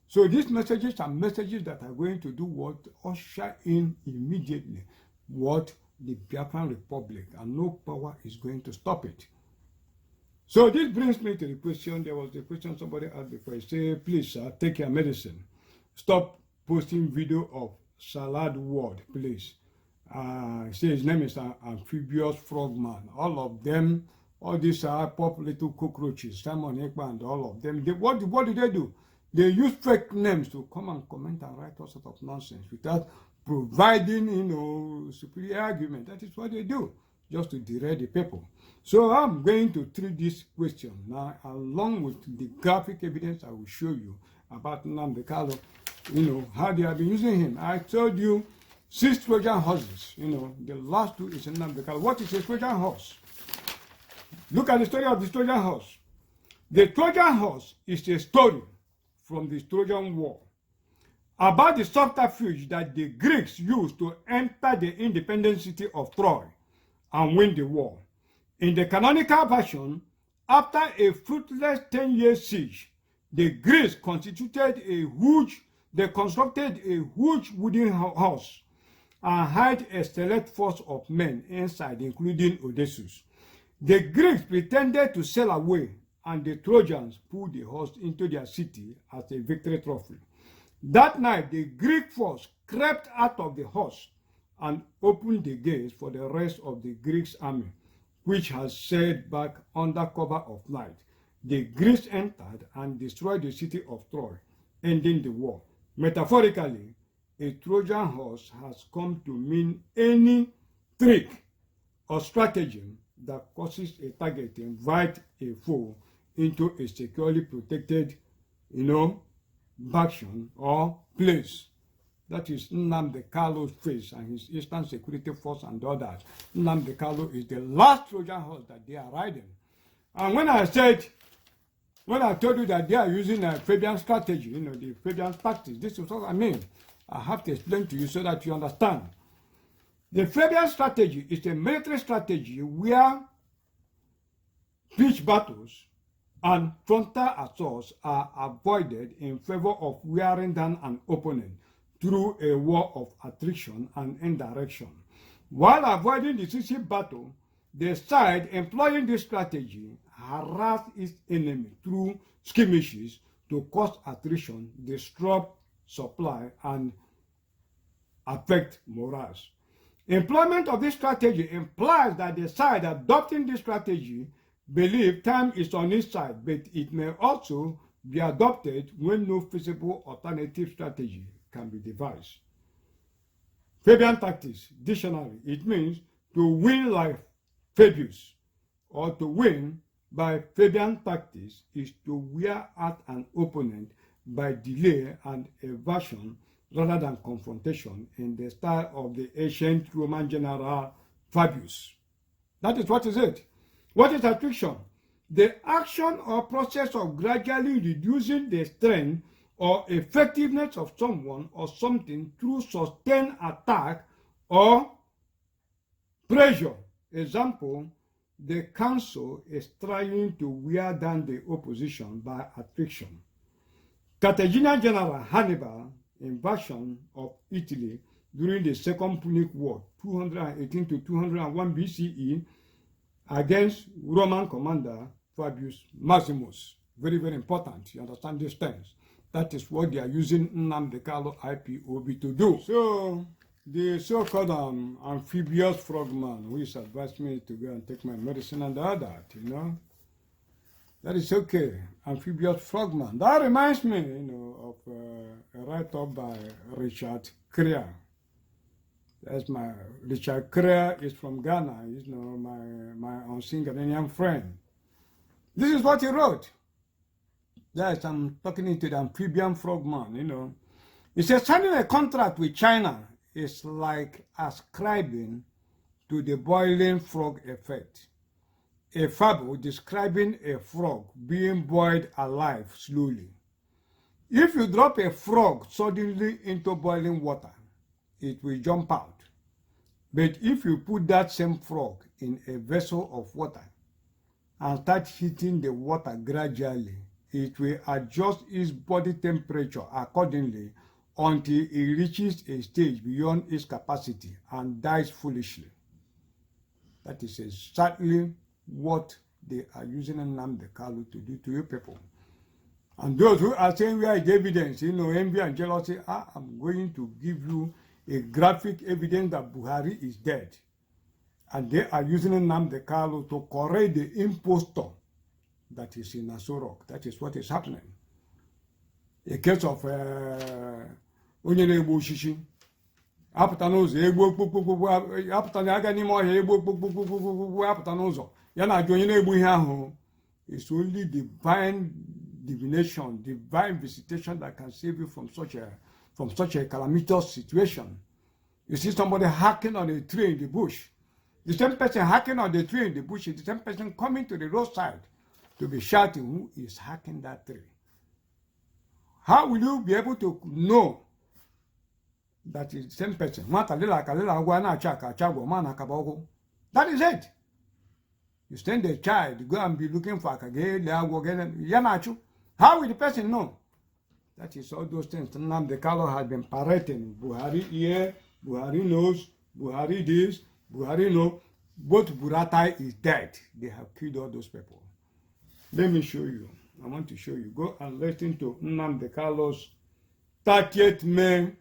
So these messages are messages that are going to do what? Usher in immediately what? The Biafran Republic, and no power is going to stop it. So this brings me to the question. There was the question somebody asked before. He said, please, sir, take your medicine. Stop posting video of salad word, please. Say his name is Amphibious Frogman. All of them, all these pop little cockroaches, Simon Ekpa and all of them. What do they do? They use fake names to come and comment and write all sorts of nonsense without providing, superior argument. That is what they do, just to derail the people. So I'm going to treat this question now, along with the graphic evidence I will show you about Nnamdi Kanu, how they have been using him. I told you 6 Trojan horses, the last 2 is Nnamdi Kanu. What is a Trojan horse? Look at the story of the Trojan horse. The Trojan horse is a story from the Trojan War about the subterfuge that the Greeks used to enter the independent city of Troy and win the war. In the canonical version, after a fruitless 10-year siege, the Greeks constructed a huge wooden house and had a select force of men inside, including Odysseus. The Greeks pretended to sail away, and the Trojans pulled the horse into their city as a victory trophy. That night, the Greek force crept out of the horse and opened the gates for the rest of the Greek army, which had sailed back under cover of night. The Greeks entered and destroyed the city of Troy, ending the war. Metaphorically, a Trojan horse has come to mean any trick or stratagem that causes a target to invite a foe into a securely protected, faction or place. That is Nnamdi Kanu's face and his Eastern Security Force and others. Nnamdi Kanu is the last Trojan horse that they are riding. And when I told you that they are using a Fabian strategy, the Fabian tactics, this is what I mean. I have to explain to you so that you understand. The Fabian strategy is a military strategy where pitched battles and frontal assaults are avoided in favor of wearing down an opponent through a war of attrition and indirection. While avoiding decisive battle, the side employing this strategy harass its enemy through skirmishes to cause attrition, disrupt supply, and affect morale. Employment of this strategy implies that the side adopting this strategy believe time is on its side, but it may also be adopted when no feasible alternative strategy can be devised. Fabian tactics, dictionary, it means to win like Fabius, or to win by Fabian tactics is to wear out an opponent by delay and evasion rather than confrontation in the style of the ancient Roman general Fabius. That is what is it. What is attrition? The action or process of gradually reducing the strength or effectiveness of someone or something through sustained attack or pressure. Example, the council is trying to wear down the opposition by attrition. Carthaginian general Hannibal, invasion of Italy during the Second Punic War, 218 to 201 BCE, against Roman commander Fabius Maximus. Very, very important. You understand these things. That is what they are using Nnamdi Kanu IPOB to do. So, the so-called amphibious frogman who is advised me to go and take my medicine and all that, that is okay. Amphibious frogman. That reminds me, of a write-up by Richard Crear. That's Richard Crear is from Ghana. He's my unseen Ghanaian friend. This is what he wrote. Yes, I'm talking into the amphibian frogman, He says signing a contract with China is like ascribing to the boiling frog effect. A fable describing a frog being boiled alive slowly. If you drop a frog suddenly into boiling water, it will jump out. But if you put that same frog in a vessel of water and start heating the water gradually, it will adjust its body temperature accordingly until it reaches a stage beyond its capacity and dies foolishly. That is exactly what they are using Nnamdi Kanu to do to you people. And those who are saying where is evidence, envy and jealousy, I'm going to give you a graphic evidence that Buhari is dead. And they are using Nnamdi Kanu to correct the impostor that is in Aso Rock. That is what is happening. a case of onye na-egbu oshishi apụta n'ụzọ egbu okpukpukpu apụta na aga n'ime ọhịa egbu okpukpukpu apụta n'ụzọ ya na-ajụ onye na-egbu ihe ahụ. It's only divine divination, divine visitation that can save you from such a calamitous situation. You see somebody hacking on a tree in the bush. The same person hacking on the tree in the bush is the same person coming to the roadside to be shouting who is hacking that tree. How will you be able to know that is the same person? That is it. You send a child, go and be looking for Yanachu. How will the person know? That is all those things. The color has been parading. Buhari here, Buhari knows, Buhari this, Buhari no. Both Buratai is dead. They have killed all those people. Let me show you. I want to show you. Go and listen to Nnamdi Kalu's 30th May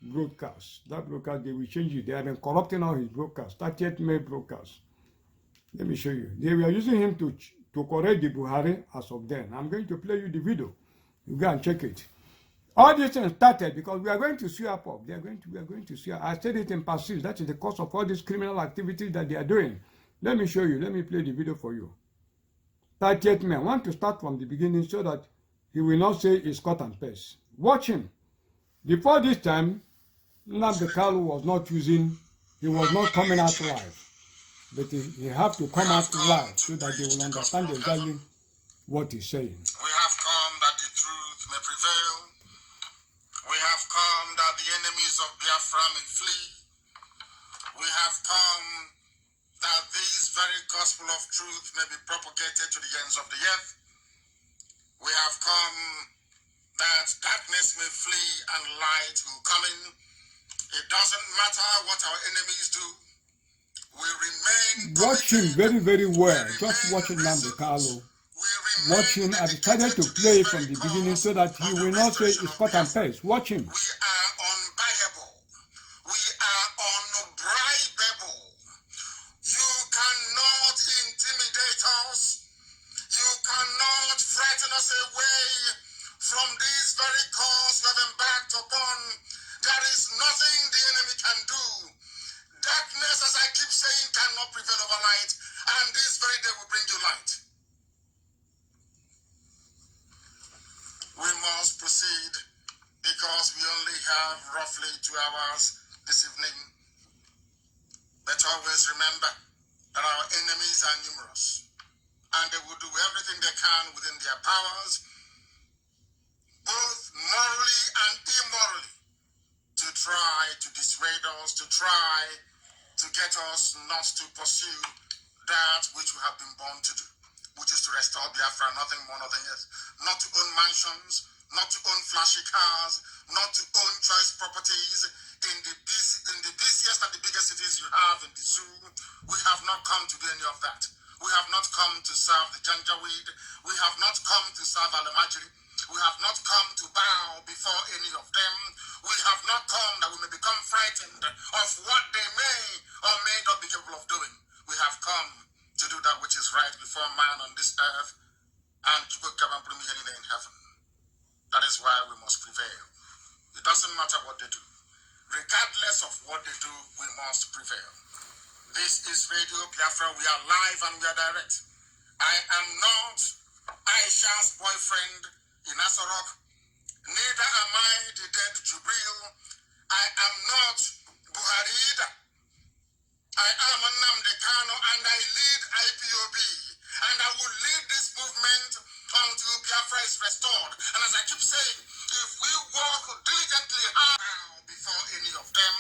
broadcast. That broadcast, they will change it. They have been corrupting all his broadcasts. 30th May broadcast. Let me show you. They were using him to correct the Buhari as of then. I'm going to play you the video. You go and check it. All these things started because we are going to sue up. We are going to sue. I said it in past. That is the cause of all these criminal activities that they are doing. Let me show you. Let me play the video for you. 30th May. I want to start from the beginning so that he will not say it's cut and paste. Watch him. Before this time, Nnamdi Kalu was not coming out live. But he have to come out live so that they will understand exactly what he's saying. We have come that the truth may prevail. We have come that the enemies of Biafra may flee. We have come that this very gospel of truth may be propagated to the ends of the earth. We have come that darkness may flee and light will come in. It doesn't matter what our enemies do. We remain watch him very, very well. Just watching Nnamdi Kalu. Watch him. I decided to play from the beginning so that he will not say it's cut and paste. Watch him. We are unbuyable. We are unbribable. You cannot intimidate us. You cannot frighten us away from this very cause you have embarked upon. There is nothing the enemy can do. Darkness, as I keep saying, cannot prevail over light, and this very day will bring you light. We must proceed because we only have roughly 2 hours this evening. But always remember that our enemies are numerous, and they will do everything they can within their powers, both morally and immorally, to try to dissuade us, to try to get us not to pursue that which we have been born to do, which is to restore Biafra, nothing more, nothing less. Not to own mansions, not to own flashy cars, not to own choice properties in the busiest and the biggest cities you have in the zoo. We have not come to do any of that. We have not come to serve the Janjaweed. We have not come to serve Alamajiri. We have not come to bow before any of them. We have not come that we may become frightened of what they may or may not be capable of doing. We have come to do that which is right before man on this earth and to go in heaven. That is why we must prevail. It doesn't matter what they do. Regardless of what they do, we must prevail. This is Radio Biafra. We are live and we are direct. I am not Aisha's boyfriend in Asorok. Neither am I the dead Jubril. I am not Buhari either. I am Nnamdi Kanu and I lead IPOB. And I will lead this movement until Biafra is restored. And as I keep saying, if we work diligently hard before any of them,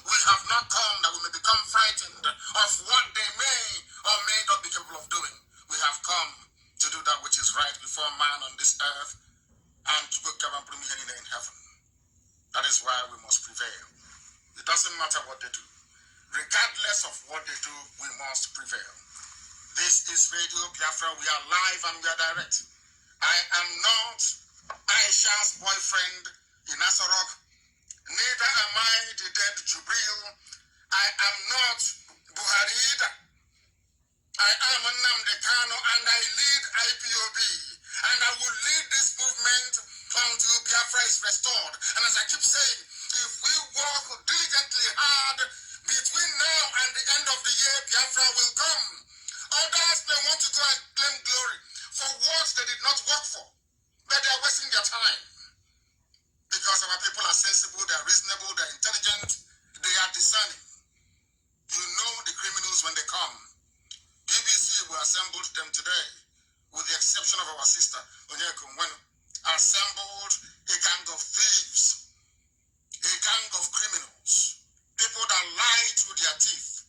we have not come that we may become frightened of what they may or may not be capable of doing. We have come to do that which is right before man on this earth and to go in heaven. That is why we must prevail. It doesn't matter what they do. Regardless of what they do, we must prevail. This is Radio Biafra. We are live and we are direct. I am not Aisha's boyfriend in Asorok. Neither am I the dead Jubril. I am not Buhari either. I am Nnamdi Kanu and I lead IPOB. And I will lead this movement until Biafra is restored. And as I keep saying, if we work diligently hard between now and the end of the year, Biafra will come. Others may want to go and claim glory for what they did not work for, but they are wasting their time. Because our people are sensible, they are reasonable, they are intelligent, they are discerning. You know the criminals when they come. BBC will assemble them today, with the exception of our sister, Onyeko Mwenu, assembled a gang of thieves, a gang of criminals, people that lie through their teeth.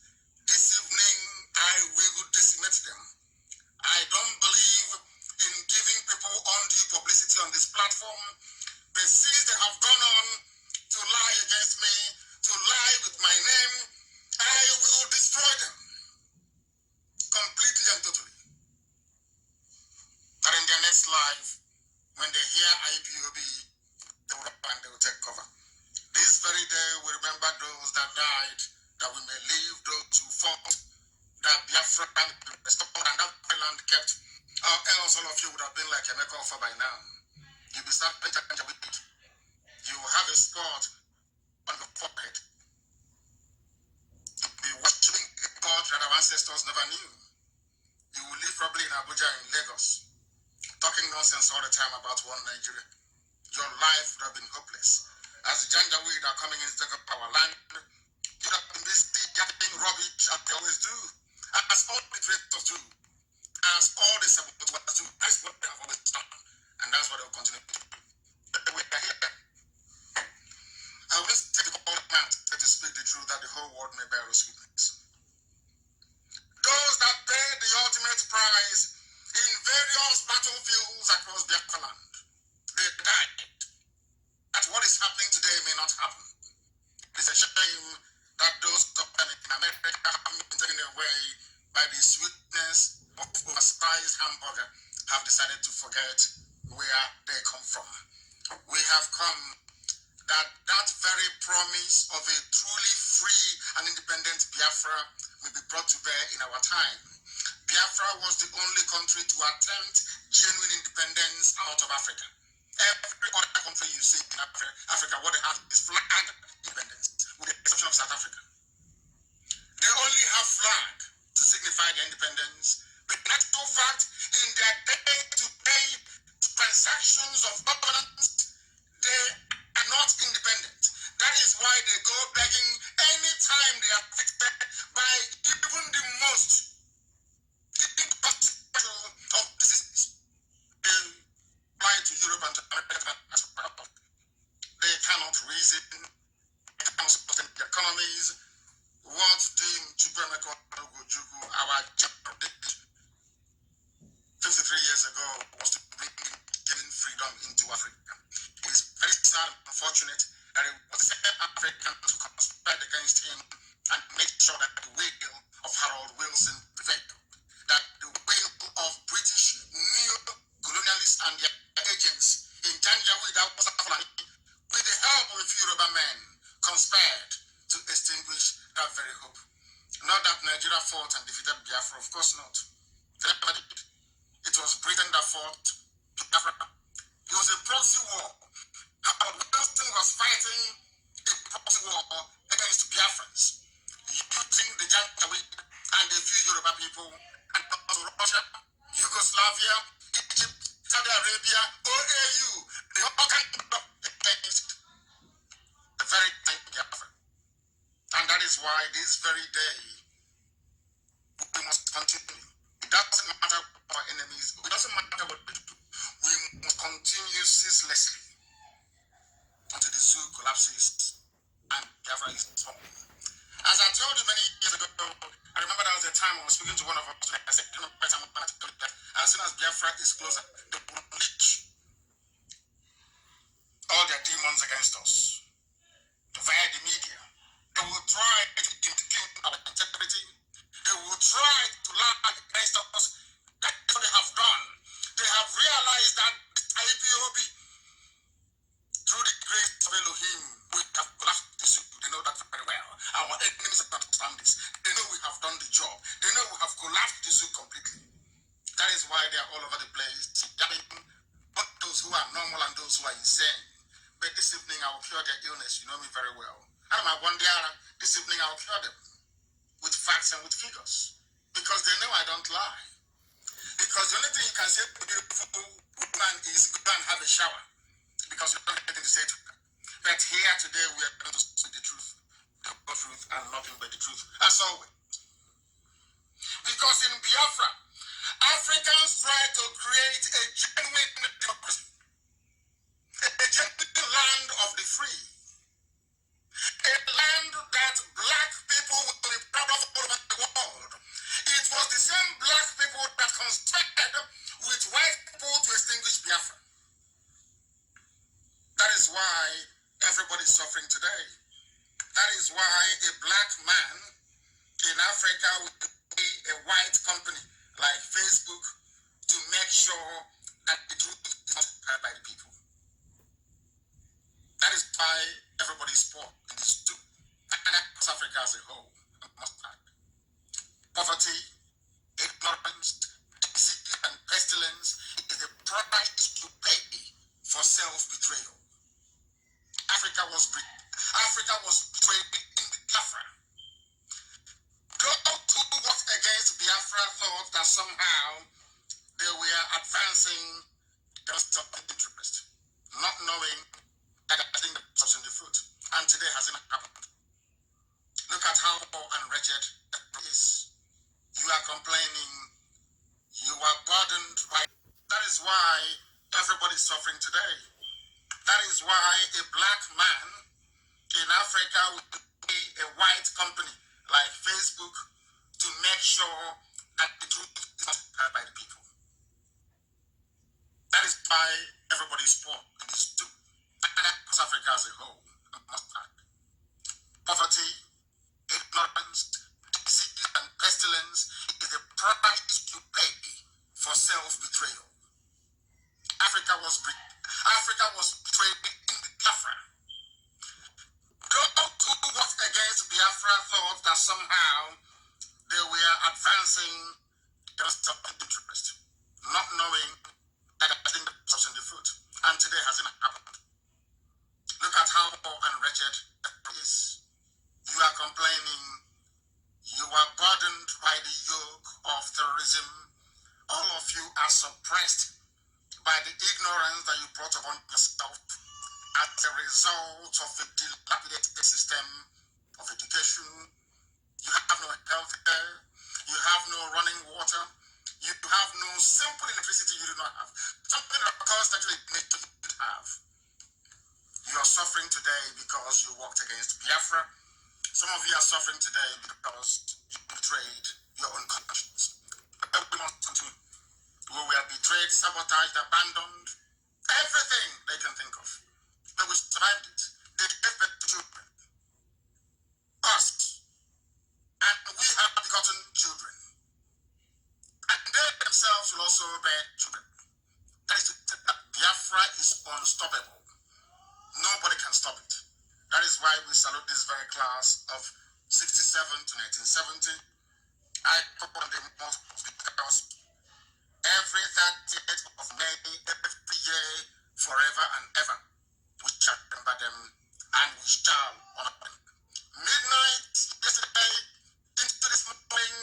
This evening, I will decimate them. I don't believe in giving people undue publicity on this platform. But since they have gone on to lie against me, to lie with my name, I will destroy them completely and totally. And in their next life, when they hear IPOB, they will run and they will take cover. This very day, we remember those that died, that we may live those who fought, that Biafra can be restored and that land kept. Or else all of you would have been like Emeka Offa by now. You'll be starting with it. You will have a spot on your forehead. You'll be worshiping a God that our ancestors never knew. You will live probably in Abuja, in Lagos, talking nonsense all the time about one Nigeria. Your life would have been hopeless. As the Janjaweed are coming in to take up our land, you have been busy getting rubbish as they always do. As all the traitors do. As all the saboteurs do. That's what they have always done. And that's what they'll continue to do. But we are here. I will take the whole man to speak the truth that the whole world may bear us witness. Those that paid the ultimate price in various battlefields across Biafra land, they died. That what is happening today may not happen. It is a shame that those of them in America have been taken away by the sweetness of oversized hamburger, have decided to forget where they come from. We have come that very promise of a truly free and independent Biafra may be brought to bear in our time. Biafra was the only country to attempt genuine independence out of Africa. Every other country you see in Africa, what they have is flag independence, with the exception of South Africa. They only have flag to signify their independence, but in actual fact, in their day-to-day transactions of governance, they are not independent. That is why they go begging anytime they are affected by even the most inconsequential of diseases. They fly to Europe and to America. They cannot reason, they cannot sustain their economies. What did Chukwemeka Ogojugu, our general, 53 years ago, was to bring giving freedom into Africa. It is very sad and unfortunate that it was the same Africans who conspired against him and made sure that the will of Harold Wilson prevailed. That the will of British neo-colonialists and their agents in Janjaweed, with the help of a few Yoruba men, conspired to extinguish that very hope. Not that Nigeria fought and defeated Biafra, of course not. They never did. It was Britain that fought Biafra. It was a proxy war. Harold Wilson was fighting a proxy war against Biafrans, using the Janjaweed and a few Yoruba people, and also Russia, Yugoslavia, Egypt, Saudi Arabia, OAU, they all kind of against the very thing Biafra. And that is why this very day we must continue. It doesn't matter our enemies, it doesn't matter what we do. We must continue ceaselessly until the zoo collapses and Biafra is born. As I told you many years ago, I remember there was a time I was speaking to one of us, and I said, you know, when I told you that as soon as Biafra is closer, they will unleash all their demons against us via the media. They will try to impugn our integrity. They will try to lie against us. That's what they have done. They have realized that IPOB, through the grace of Elohim, we have collapsed the soup. They know that very well. Our enemies understand this. They know we have done the job. They know we have collapsed the soup completely. That is why they are all over the place. Both those who who are normal and those who are insane. But this evening I will cure their illness. You know me very well. And my one day, this evening I will cure them with facts and with figures. Because they know I don't lie. Because the only thing you can say to a beautiful woman is go and have a shower. Because you don't have anything to say to her. But here today we are going to speak the truth. The whole truth and nothing but the truth. As always. Because in Biafra, Africans try to create a genuine democracy. A genuine land of the free. A land that black people will be proud of all over the world. It was the same black people that conspired with white people to extinguish Biafra. That is why everybody is suffering today. That is why a black man in Africa will pay a white company like Facebook to make sure that the truth is not heard by the people. That is why everybody is poor in this too. And that's Africa as a whole. Poverty, ignorance, disease, and pestilence is the price to pay for self-betrayal. Africa was betrayed in Biafra. Those who worked against Biafra thought that somehow they were advancing their self-interest, not knowing that I think the in the fruit. And today hasn't happened. Look at how poor and wretched it is. You are complaining. You are burdened by. That is why everybody is suffering today. That is why a black man in Africa will pay a white company like Facebook to make sure that the truth is not heard by the people. That is why everybody is poor in this too. And that's Africa as a whole. Poverty, ignorance, disease, and pestilence is the price to pay for self-betrayal. Africa was betrayed in Biafra. Those who worked against Biafra thought that somehow they were advancing their self-interest, not knowing that I think the in the fruit. And today hasn't happened. Look at how poor and wretched it is. You are complaining. You are burdened by the yoke of terrorism. All of you are suppressed by the ignorance that you brought upon yourself as a result of a dilapidated system of education. You have no health care. You have no running water. You have no simple electricity you do not have. Something that occurs that you did have. You are suffering today because you walked against Biafra. Some of you are suffering today because you betrayed your own conscience. We must continue. We were betrayed, sabotaged, abandoned, everything they can think of. But we survived it. They gave birth to children. Us. And we have begotten children. And they themselves will also bear children. That is that Biafra is unstoppable. Nobody can stop it. That is why we salute this very class of 67 to 1970. I put on the most because every 30th of May, every year, forever and ever, we shall remember them and we shall honor them. Midnight yesterday into this morning,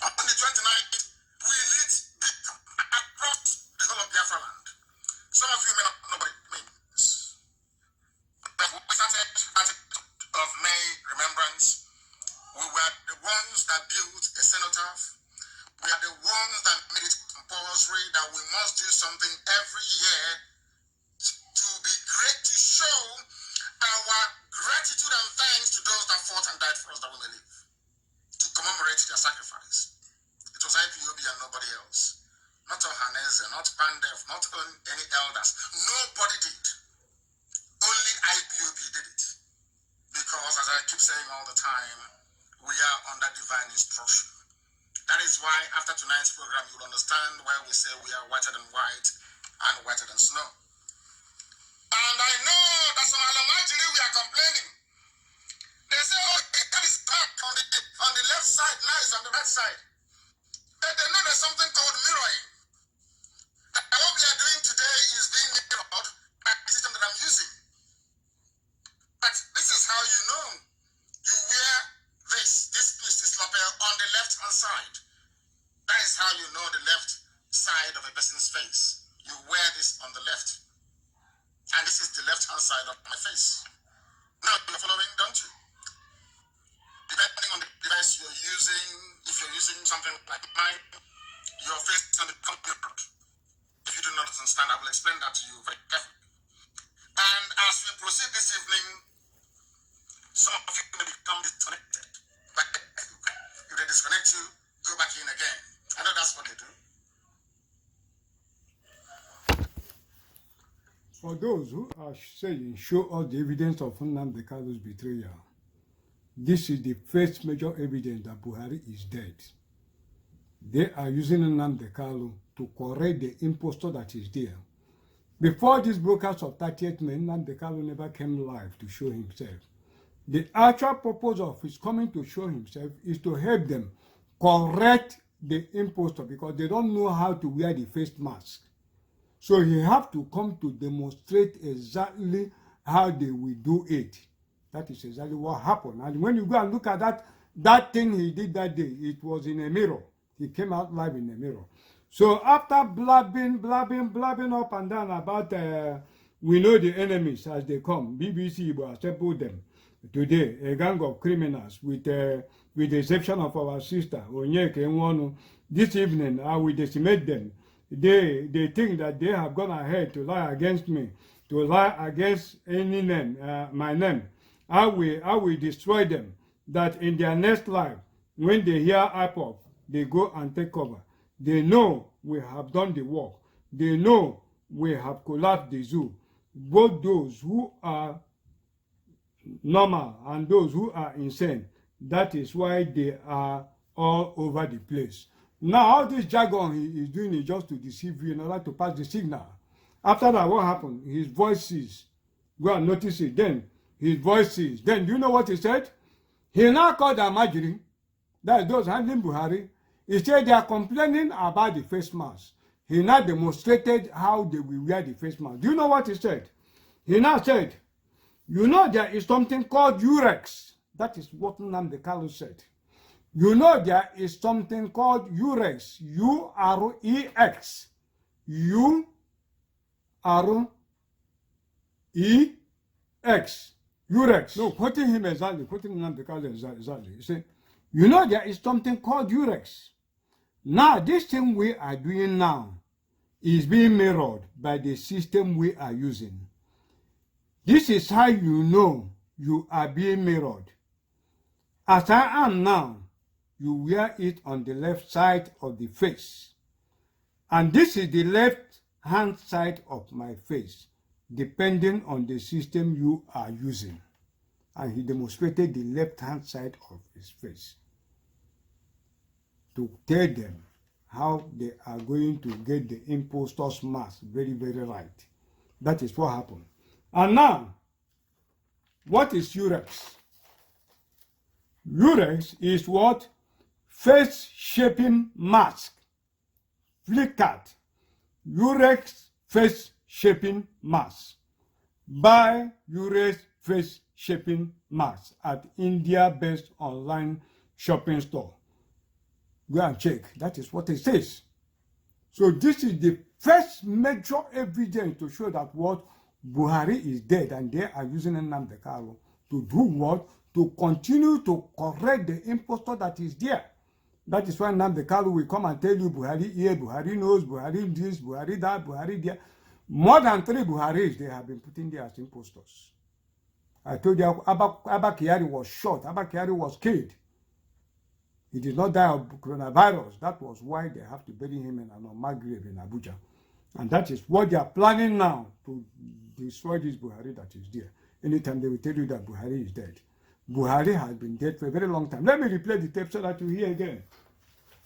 on the 29th, we lit across the whole of Biafra land. Some of you may not know what it means. But we started at of May remembrance. We were the ones that built a cenotaph. We are the ones that made it compulsory that we must do something every year to be great, to show our gratitude and thanks to those that fought and died for us that we may live. To commemorate their sacrifice. It was IPOB and nobody else. Not Ohaneze, not Pandef, not any elders. Nobody did. Only IPOB did it. Because, as I keep saying all the time, we are under divine instruction. That is why, after tonight's program, you'll understand why we say we are whiter than white and whiter than snow. And I know that some Alamajiri we are complaining. They say, oh, that is dark on the left side, now it's on the right side. They know there's something called mirroring. And what we are doing today is how you know the left side of a person's face. You wear this on the left. And this is the left-hand side of my face. Now you're following, don't you? Depending on the device you're using, if you're using something like mine, your face can become mirrored. If you do not understand, I will explain that to you very carefully. And as we proceed this evening, some of you may become disconnected. But if they disconnect you, go back in again. I know that's what they do. For those who are saying, show us the evidence of Nnamdi Kalu's betrayal, this is the first major evidence that Buhari is dead. They are using Nnamdi Kalu to correct the impostor that is there. Before this broadcast of 30th May, Nnamdi Kalu never came live to show himself. The actual purpose of his coming to show himself is to help them correct the impostor because they don't know how to wear the face mask. So he have to come to demonstrate exactly how they will do it. That is exactly what happened. And when you go and look at that thing he did that day, it was in a mirror. He came out live in a mirror. So after blabbing up and down about we know the enemies as they come, BBC will assemble them today, a gang of criminals with the exception of our sister Onyeke Nwonu. This evening I will decimate them. They think that they have gone ahead to lie against me, to lie against any name, my name. I will destroy them. That in their next life, when they hear IPOP, they go and take cover. They know we have done the work. They know we have collapsed the zoo. Both those who are normal and those who are insane. That is why they are all over the place. Now, all this jargon he is doing is just to deceive you in order to pass the signal. After that, what happened? His voice ceased. Go and notice it. Then, his voice ceased. Then, do you know what he said? He now called Amajiri, that is those handling Buhari. He said they are complaining about the face mask. He now demonstrated how they will wear the face mask. Do you know what he said? He now said, you know there is something called Urex. That is what Nnamdi Kalu said. You know there is something called Urex. U-R-E-X. U-R-E-X. Urex. No, quoting him exactly. Quoting Nnamdi Kalu exactly. He said, you know there is something called Urex. Now, this thing we are doing now is being mirrored by the system we are using. This is how you know you are being mirrored. As I am now, you wear it on the left side of the face. And this is the left hand side of my face, depending on the system you are using. And he demonstrated the left hand side of his face to tell them how they are going to get the impostor's mask very, very right. That is what happened. And now, what is Urex? Urex is what? Face-shaping mask. Flickered. Urex face-shaping mask. Buy Urex face-shaping mask at India-based online shopping store. Go and check. That is what it says. So this is the first major evidence to show that what Buhari is dead and they are using Nnamdi Kalu to do what? To continue to correct the impostor that is there. That is why Nnamdi Kalu will come and tell you Buhari here, Buhari knows, Buhari this, Buhari that, Buhari there. More than 3 Buharis they have been putting there as impostors. I told you Abba Kyari was shot, Abba Kyari was killed. He did not die of coronavirus. That was why they have to bury him in an unmarked grave in Abuja. And that is what they are planning now to destroy this Buhari that is there. Anytime they will tell you that Buhari is dead. Buhari has been dead for a very long time. Let me replay the tape so that you hear again.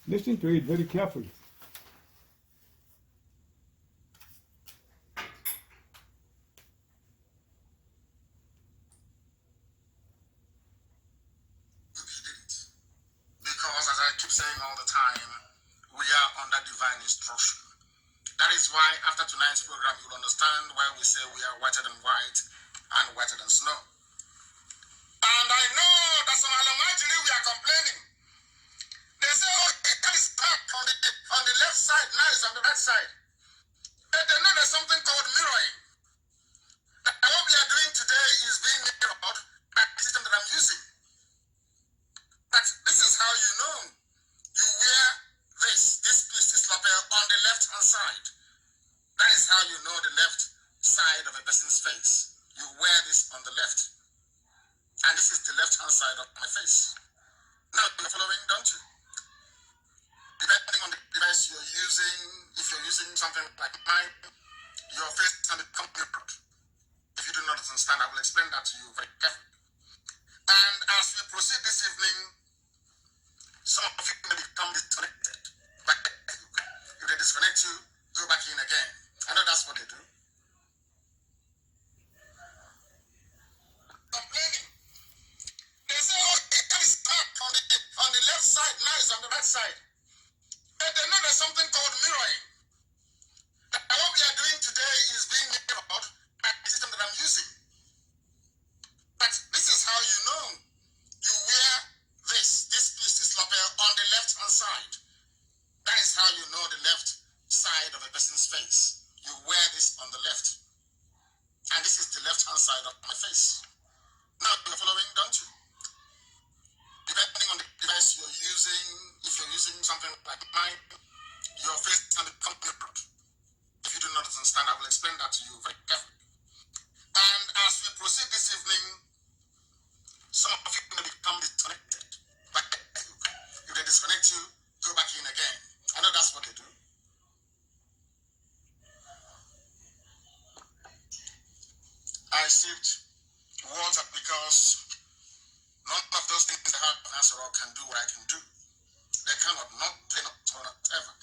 Listen to it very carefully. Saying all the time, we are under divine instruction. That is why after tonight's program, you'll understand why we say we are whiter than white and whiter than snow. And I know that some Alamajiri we are complaining. They say, oh, that is stuck on the the left side, now it's on the right side. They know there's something called mirroring. And what we are doing today is being mirrored by the system that I'm using. But this is how you know. You wear this piece, this lapel on the left-hand side. That is how you know the left side of a person's face. You wear this on the left. And this is the left-hand side of my face. Now you're following, don't you? Depending on the device you're using, if you're using something like mine, your face can become mirrored. If you do not understand, I will explain that to you very carefully. And as we proceed this evening, some of you may become disconnected. But if they disconnect you, go back in again. I know that's what they do. Complaining. They say, oh, it is up on the left side, now it's on the right side. And they know there's something called mirroring. And what we are doing today is being mirrored by the system that I'm using. But this is how you know. You wear this piece, this lapel on the left-hand side. That is how you know the left side of a person's face. You wear this on the left. And this is the left-hand side of my face. Now you're following, don't you? Depending on the device you're using, if you're using something like mine, your face can become mirrored. If you do not understand, I will explain that to you very carefully. And as we proceed this evening, some of you may become disconnected. But if they disconnect you, go back in again. I know that's what they do. I received Whatapp because none of those things they have an answer or can do what I can do. They cannot, not play, not ever.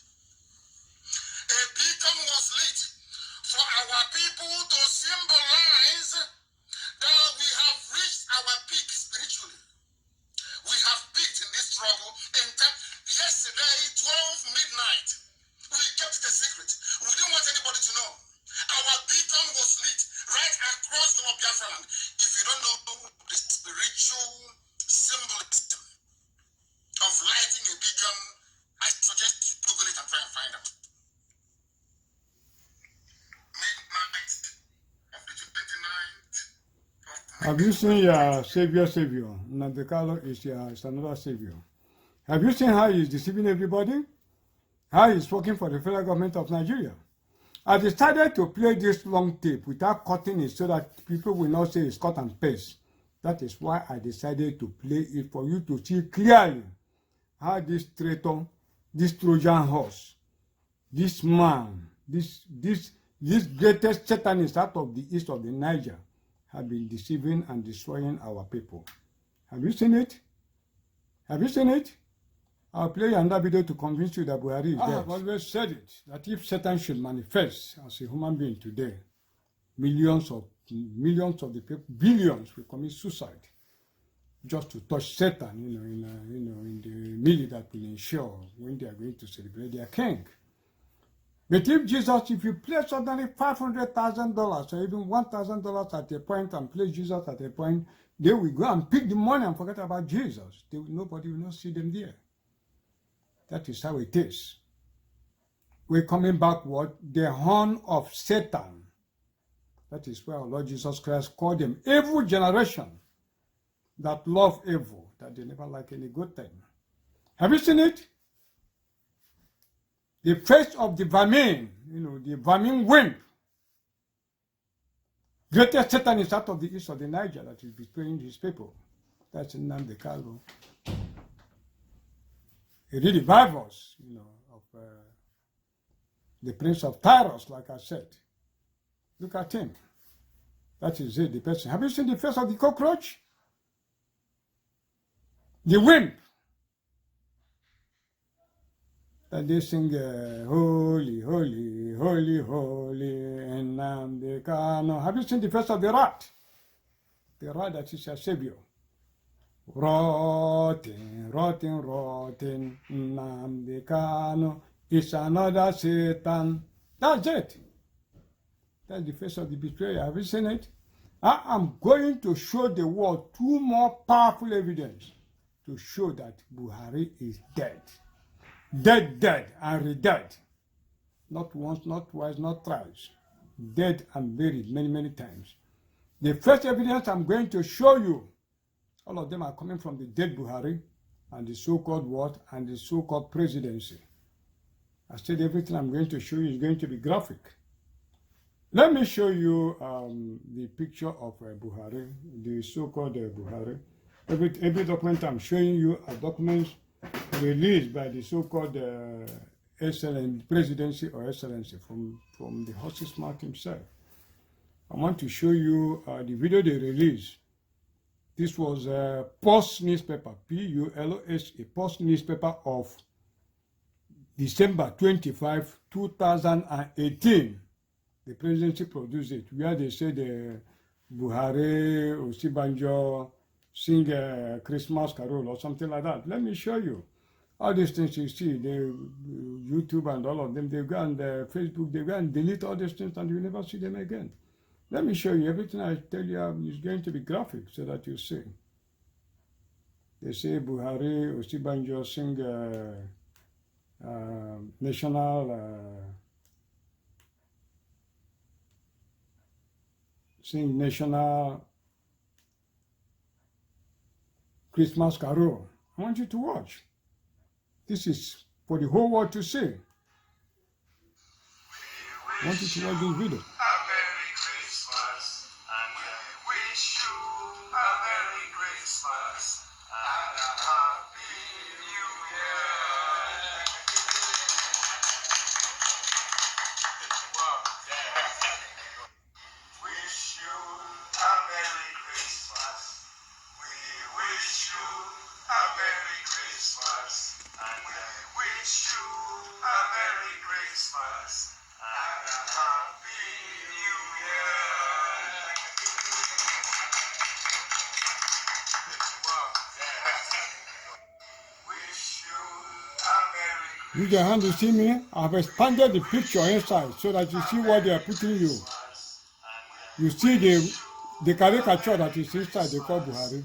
A beacon was lit for our people to symbolize that we have reached our peak spiritually. We have peaked in this struggle. Yesterday, 12 midnight, we kept it a secret. We didn't want anybody to know. Our beacon was lit right across the Biafra land. If you don't know the spiritual symbolism of lighting a beacon, I suggest you Google it and try and find out. Midnight of the 29th of Have you seen your savior? Nandekalo is another savior. Have you seen how he's deceiving everybody? How he's working for the federal government of Nigeria? I decided to play this long tape without cutting it so that people will not say it's cut and paste. That is why I decided to play it for you to see clearly how this traitor, this Trojan horse, this man, this greatest Satanist out of the east of the Niger have been deceiving and destroying our people. Have you seen it? Have you seen it? I'll play another video to convince you that Buhari is dead. I have always said it, that if Satan should manifest as a human being today, millions of the people, billions will commit suicide just to touch Satan, in the meal that will ensure when they are going to celebrate their king. But if you place suddenly $500,000 or even $1,000 at a point and place Jesus at a point, they will go and pick the money and forget about Jesus. Nobody will not see them there. That is how it is. We're coming backward, the horn of Satan. That is why our Lord Jesus Christ called them evil generation that love evil, that they never like any good thing. Have you seen it? The face of the vermin, the vermin wimp. Greatest Satan is out of the east of the Niger that is betraying his people. That's Nandekalo. He did revive us, of the Prince of Tyros, like I said. Look at him. That is it, the person. Have you seen the face of the cockroach? The wimp. And they sing, holy, holy, holy, holy, and Namdekano. Have you seen the face of the rat? The rat that is a savior. Rotten, rotten, rotten, Namdekano. It's another Satan. That's it. That's the face of the betrayer. Have you seen it? I am going to show the world two more powerful evidence to show that Buhari is dead. Dead, dead, and re-dead. Not once, not twice, not thrice. Dead and buried many, many times. The first evidence I'm going to show you, all of them are coming from the dead Buhari and the so-called what and the so-called presidency. I said everything I'm going to show you is going to be graphic. Let me show you the picture of Buhari, the so-called Buhari. Every document I'm showing you are documents released by the so-called presidency or excellency from the horse's mouth himself. I want to show you the video they released. This was a Post newspaper, P-U-L-O-S, a Post newspaper of December 25, 2018. The presidency produced it, where they said Buhari, Osibanjo sing a Christmas carol or something like that. Let me show you. All these things you see, the YouTube and all of them, they go on Facebook, they go and delete all these things and you never see them again. Let me show you. Everything I tell you is going to be graphic so that you see. They say Buhari, Osibanjo sing national Christmas carol. I want you to watch. This is for the whole world to see. I want you to watch this video. Use your hand to see me. I've expanded the picture inside so that you see what they are putting you. You see the caricature that is inside, they call Buhari.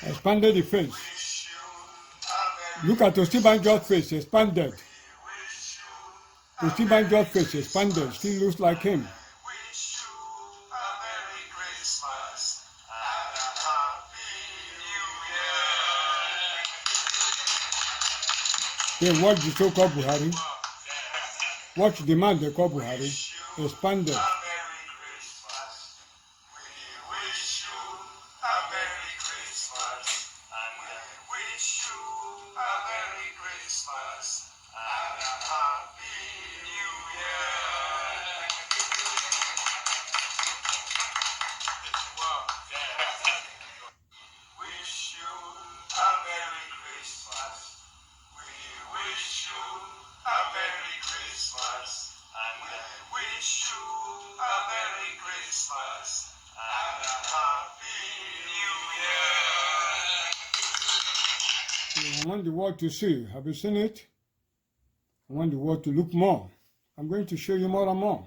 Expanded the face. Look at Osibanjo's face, expanded. Osibanjo's face, expanded, still looks like him. Then watch the so-called Buhari. Watch the man they call Buhari, expanded. I want the world to see. Have you seen it? I want the world to look more. I'm going to show you more and more.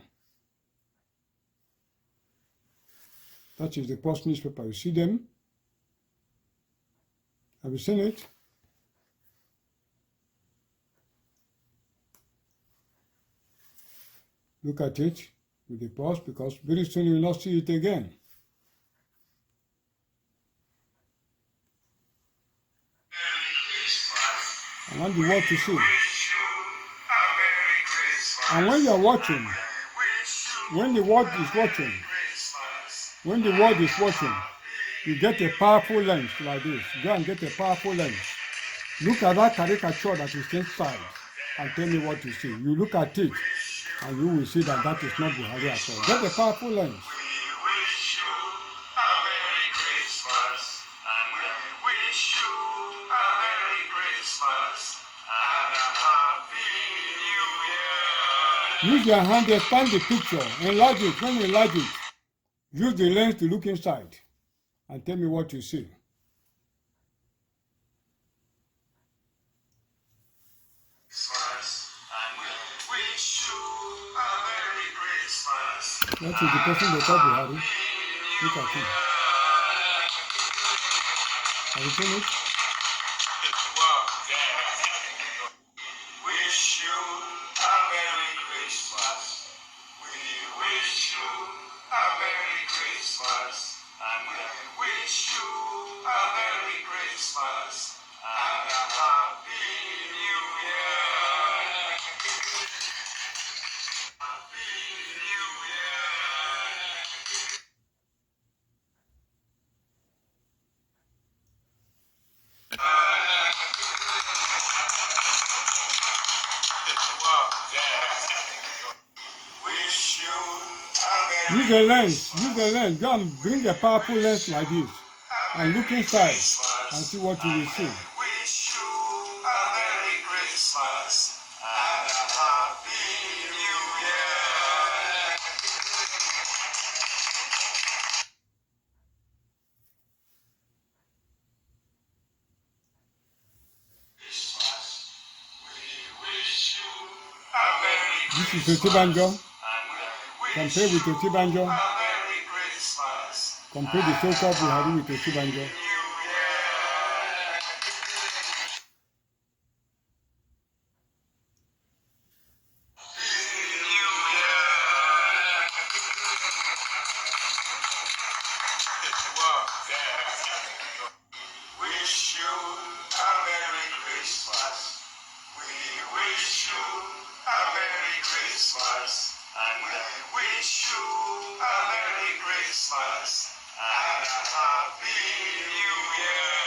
That is the Post newspaper. You see them? Have you seen it? Look at it with the Post, because very soon you will not see it again. I want the world to see. And when you are watching, when the world is watching, you get a powerful lens like this. Go and get a powerful lens. Look at that caricature that is inside and tell me what you see. You look at it and you will see that that is not Buhari at all. Get a powerful lens. Use your hand, expand the picture, enlarge it. When you enlarge it, use the lens to look inside and tell me what you see. That is the person they call Buhari. Look at him. Have you seen it? Wish you a Merry Christmas. We wish you a Merry Christmas. And we wish you a Merry Christmas and a Happy New Year. Happy New Year. Wish you a Merry Use the lens. Use the lens. Go and bring a powerful lens like this and look inside and see what you will see. Wish you a Merry Christmas and a Happy New Year. Christmas, we wish you a Merry This is Otibanjo. and we wish Compare with Otibanjo. a Merry Christmas. Compare the so-called Buhari with Otibanjo. Wish you a Merry Christmas. We wish you a Merry Christmas. And we wish you a Merry Christmas and a Happy New Year.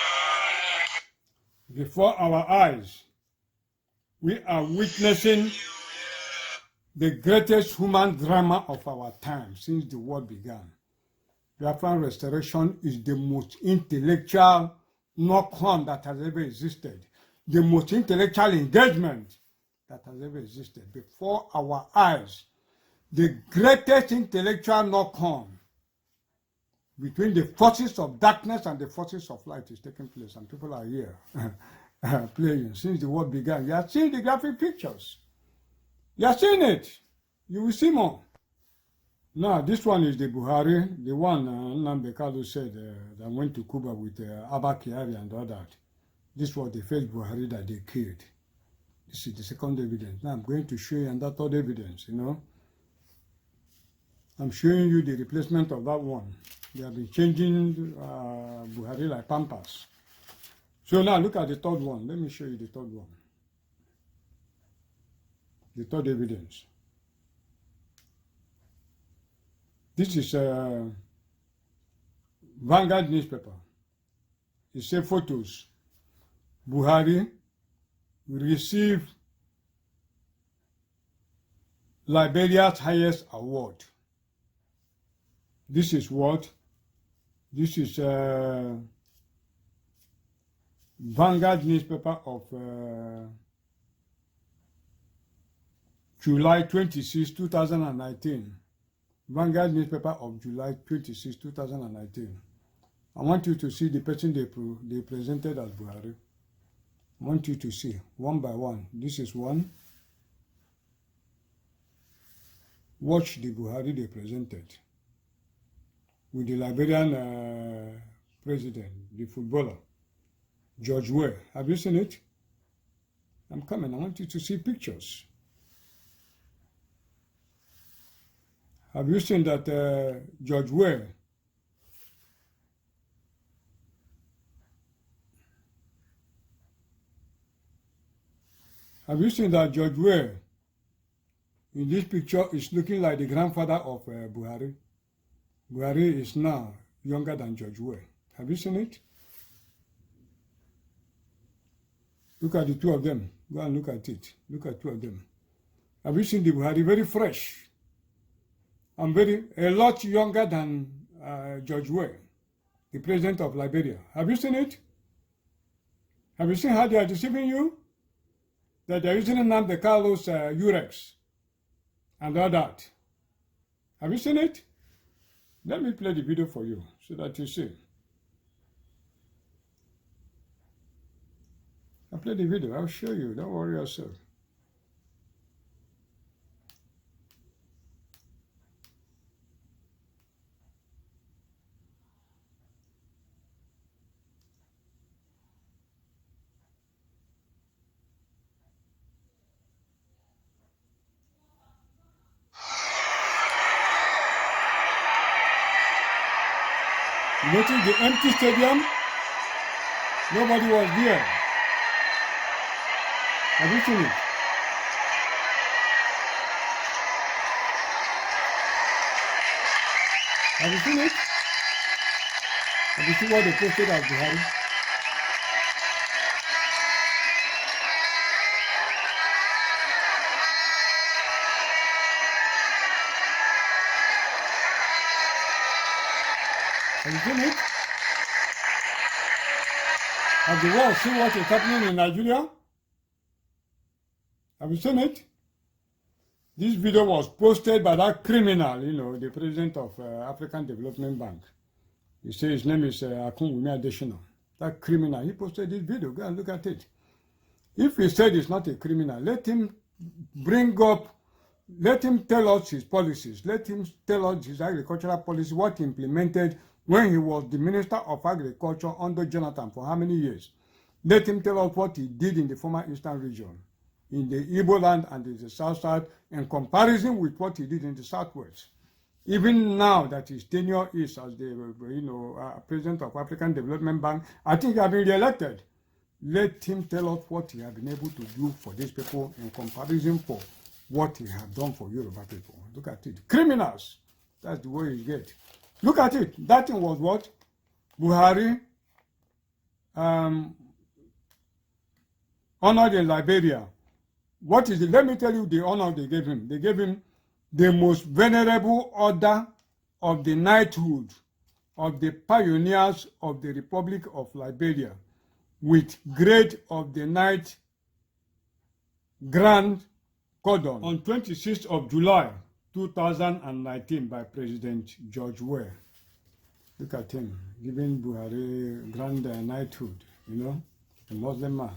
Before our eyes, we are witnessing the greatest human drama of our time since the world began. Biafran restoration is the most intellectual knock-on that has ever existed, the most intellectual engagement that has ever existed. Before our eyes, the greatest intellectual knock-on between the forces of darkness and the forces of light is taking place, and people are here playing since the world began. You are seeing the graphic pictures. You are seeing it. You will see more. Now, this one is the Buhari, the one Nnamdi Kanu said that went to Cuba with Abba Kyari and all that. This was the first Buhari that they killed. This is the second evidence. Now I'm going to show you another third evidence, you know. I'm showing you the replacement of that one. They have been changing Buhari like Pampers. So now look at the third one. Let me show you the third one. The third evidence. This is a Vanguard newspaper. It says photos. Buhari received Liberia's highest award. This is what? This is Vanguard newspaper of July 26, 2019. Vanguard newspaper of July 26, 2019. I want you to see the person they presented as Buhari. I want you to see one by one. This is one. Watch the Buhari they presented with the Liberian president, the footballer, George Weah. Have you seen it? I'm coming. I want you to see pictures. Have you seen that George Weah? Have you seen that George Weah in this picture is looking like the grandfather of Buhari? Buhari is now younger than George Weah. Have you seen it? Look at the two of them. Go and look at it. Look at two of them. Have you seen the Buhari? Very fresh. And a lot younger than George Weah, the president of Liberia. Have you seen it? Have you seen how they are deceiving you? That they are using Nnamdi Kanu's Urex and all that. Have you seen it? Let me play the video for you so that you see. I'll play the video. I'll show you. Don't worry yourself. Notice the empty stadium. Nobody was there. Have you seen it? Have you seen it? Have you seen what they posted as Buhari? Have you seen it? Have the world seen what is happening in Nigeria? Have you seen it? This video was posted by that criminal, the president of African Development Bank. You say his name is Akunwumi Adesina. That criminal, he posted this video. Go and look at it. If he said he's not a criminal, let him tell us his policies. Let him tell us his agricultural policy, what he implemented when he was the Minister of Agriculture under Jonathan for how many years. Let him tell us what he did in the former Eastern region, in the Igbo land and in the South, in comparison with what he did in the Southwest. Even now that his tenure is as the president of African Development Bank, I think he has been re-elected. Let him tell us what he has been able to do for these people in comparison for what he has done for Yoruba people. Look at it. Criminals. That's the way he gets. Look at it. That thing was what? Buhari honored in Liberia. What is it? Let me tell you the honor they gave him. They gave him the most venerable order of the knighthood of the pioneers of the Republic of Liberia, with grade of the Knight Grand Cordon on 26th of July 2019 by President George Weah. Look at him giving Buhari grand knighthood, a Muslim man.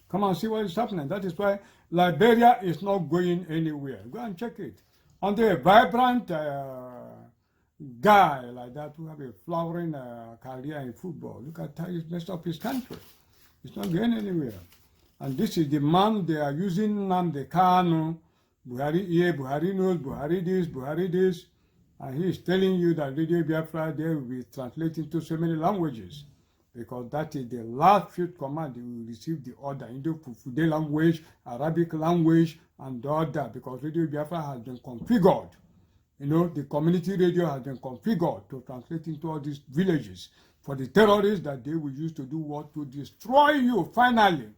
Come and see what is happening. That is why Liberia is not going anywhere. Go and check it. Under a vibrant guy like that who have a flowering career in football, look at how he's messed up his country. It's not going anywhere. And this is the man they are using, Nnamdi Kanu. Buhari here, Buhari knows, Buhari this. And he is telling you that Radio Biafra, they will be translated into so many languages. Because that is the last field command. You will receive the order in the Fufude language, Arabic language, and all that. Because Radio Biafra has been configured. The community radio has been configured to translate into all these villages for the terrorists that they will use to do what? To destroy you finally.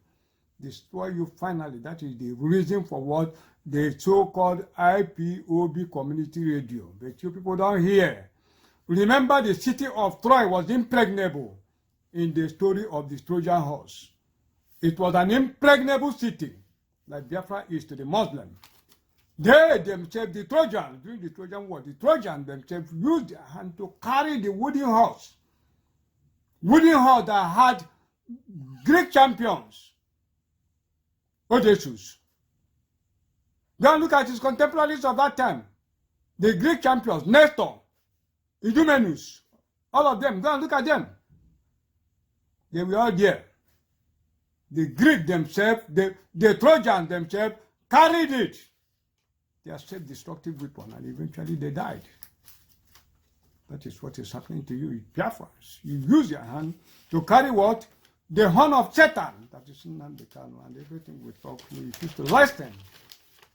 Destroy you finally. That is the reason for what? The so-called IPOB community radio. But you people don't hear. Remember, the city of Troy was impregnable in the story of the Trojan horse. It was an impregnable city, like Biafra is to the Muslim. They themselves, the Trojans, during the Trojan War, the Trojans themselves used their hand to carry the wooden horse. Wooden horse that had Greek champions, Odysseus. Go and look at his contemporaries of that time. The Greek champions, Nestor, Idomeneus, all of them. Go and look at them. They were all there. The Greek themselves, the Trojans themselves carried it. They are self-destructive weapon, and eventually they died. That is what is happening to you, Biafrans. You use your hand to carry what? The horn of Satan. That is Nnamdi Kanu, and everything we talk, you used to listen.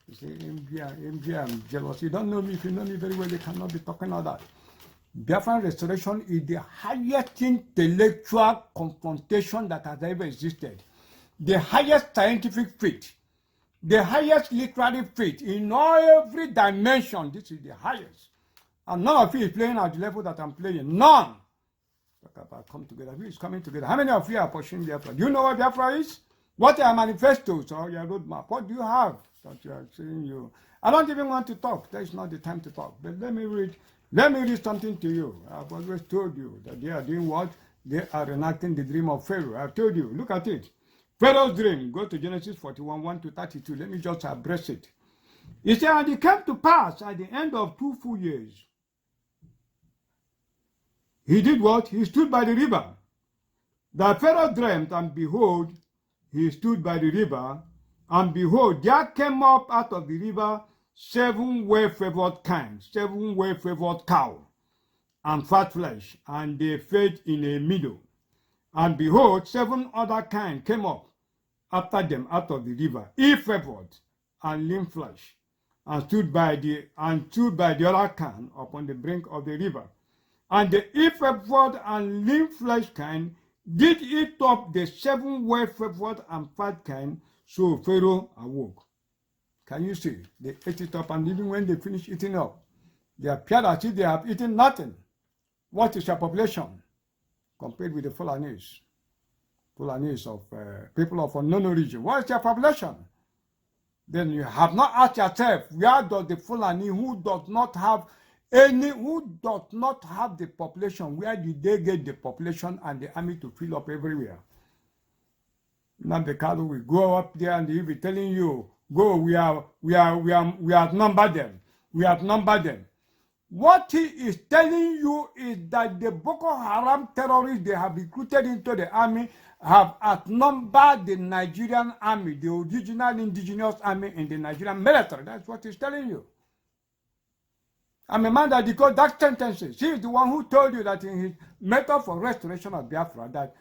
You say, MJ, I'm jealous. You don't know me. If you know me very well, you cannot be talking all that. Biafran restoration is the highest intellectual confrontation that has ever existed. The highest scientific feat. The highest literary feat in every dimension. This is the highest. And none of you is playing at the level that I'm playing. None. Talk about come together. Who is coming together? How many of you are pushing Biafra? Do you know what Biafra is? What are manifestos or your roadmap? What do you have? that you are saying you. I don't even want to talk. That's not the time to talk. But let me read something to you. I've always told you that they are doing what? They are enacting the dream of Pharaoh. I've told you. Look at it. Pharaoh's dream. Go to Genesis 41, 1 to 32. Let me just address it. He said, and it came to pass at the end of 2 full years. He did what? He stood by the river. The Pharaoh dreamt, and behold, he stood by the river, and behold, there came up out of the river 7 well-favored kine, 7 well-favored cow, and fat flesh, and they fed in a meadow. And behold, 7 other kine came up after them out of the river, ill-favored and lean flesh, and stood by the other kine upon the brink of the river. And the ill-favored and lean flesh kine did eat up the 7 well-favored and fat kine, so Pharaoh awoke. Can you see? They ate it up, and even when they finished eating up, they appeared as if they have eaten nothing. What is your population compared with the Fulanis? Fulanis of people of unknown origin. What is your population? Then you have not asked yourself, where does the Fulani who does not have the population, where did they get the population and the army to fill up everywhere? Now the cattle will go up there and he'll be telling you, go, we outnumbered them. We outnumbered them. What he is telling you is that the Boko Haram terrorists they have recruited into the army have outnumbered the Nigerian army, the original indigenous army in the Nigerian military. That's what he's telling you. I'm a man that decodes that sentences. He is the one who told you that in his method for restoration of Biafra that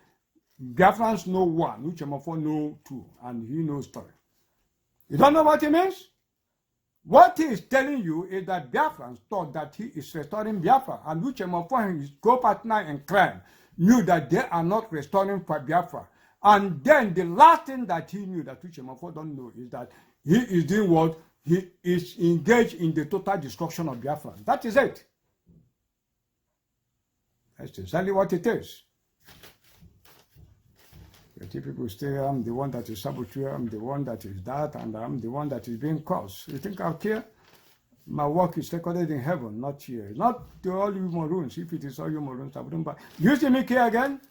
Biafrans know 1, Uchemofo know 2, and he knows 3. You don't know what he means? What he is telling you is that Biafrans thought that he is restoring Biafra, and Uchemofo, his co-partner in crime, knew that they are not restoring for Biafra. And then the last thing that he knew that Uchemofo don't know is that he is doing what? He is engaged in the total destruction of Biafra. That is it. That's exactly what it is. But if people say, I'm the one that is saboteur, I'm the one that is that, and I'm the one that is being caused. You think I'll care? My work is recorded in heaven, not here. Not to all you Maroons. If it is all you Maroons, I wouldn't buy. You see me care again?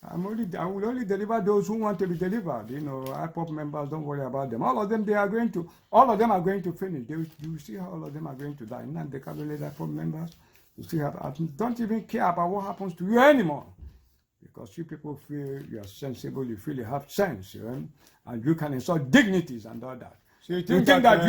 I will only deliver those who want to be delivered. You know, IPOP members, don't worry about them. All of them are going to finish. You see how all of them are going to die. Not the calculated IPOP members. You see how, don't even care about what happens to you anymore. Because you people feel you are sensible, you feel you have sense, you know, and you can insult dignities and all that. So you think that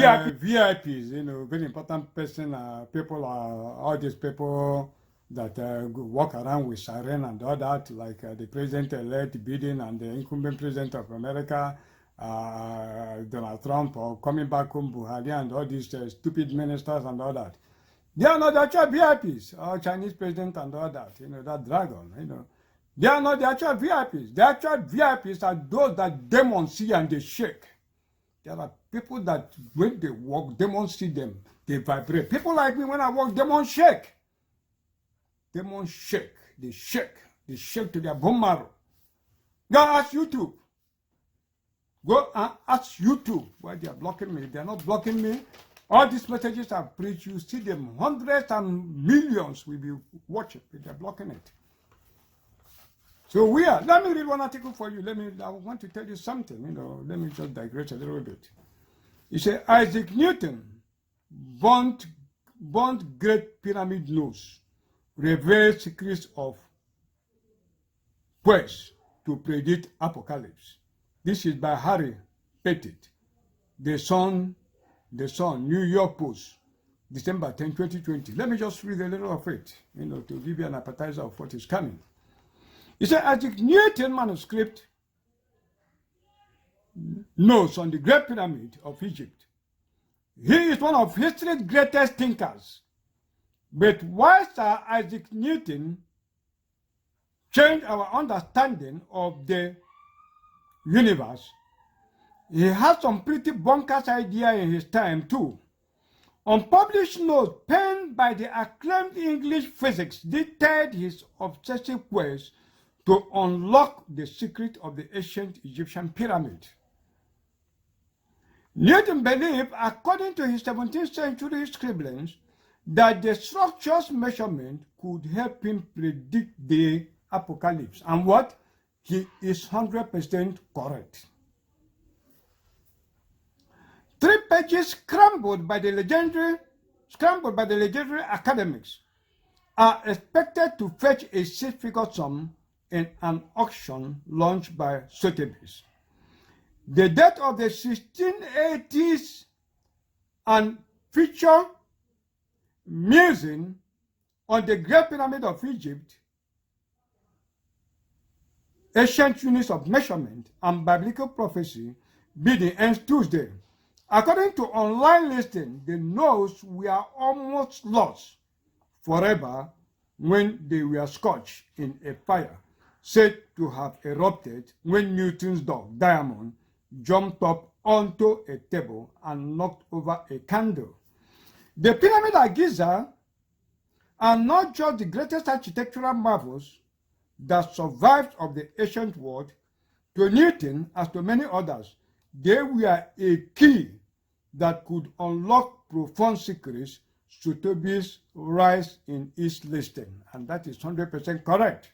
VIPs, you know, very important person, people are all these people that walk around with siren and all that, like the president-elect Biden and the incumbent president of America, Donald Trump, or coming back home, Buhari, and all these stupid ministers and all that. They are not the actual VIPs, or Chinese president and all that, you know, that dragon, you know. They are not the actual VIPs. The actual VIPs are those that demons see and they shake. There are people that when they walk, demons see them, they vibrate. People like me, when I walk, demons shake. Demons shake. They shake. They shake to their bone marrow. Go ask YouTube. Go and ask YouTube why they are blocking me. They are not blocking me. All these messages I preach, you see them, hundreds and millions will be watching, but they are blocking it. So let me read one article for you. I want to tell you something, you know, let me just digress a little bit. He said, Isaac Newton, burnt Great Pyramid nose, revealed secrets of quest to predict apocalypse. This is by Harry Pettit, The Sun, New York Post, December 10, 2020. Let me just read a little of it, you know, to give you an appetizer of what is coming. He said, Isaac Newton manuscript notes on the Great Pyramid of Egypt. He is one of history's greatest thinkers. But why Sir Isaac Newton changed our understanding of the universe, he had some pretty bonkers idea in his time too. Unpublished notes penned by the acclaimed English physicist detailed his obsessive quest to unlock the secret of the ancient Egyptian pyramid. Newton believed, according to his 17th century scribblings, that the structure's measurement could help him predict the apocalypse. And what? He is 100% correct. 3 pages scrambled by the legendary academics are expected to fetch a 6-figure sum in an auction launched by Sotheby's. The date of the 1680s and feature musing on the Great Pyramid of Egypt, ancient units of measurement, and biblical prophecy be the end Tuesday. According to online listing, the notes were almost lost forever when they were scorched in a fire said to have erupted when Newton's dog, Diamond, jumped up onto a table and knocked over a candle. The pyramid at Giza are not just the greatest architectural marvels that survived of the ancient world. To Newton, as to many others, they were a key that could unlock profound secrets to Sotheby's' rise in its listing, and that is 100% correct.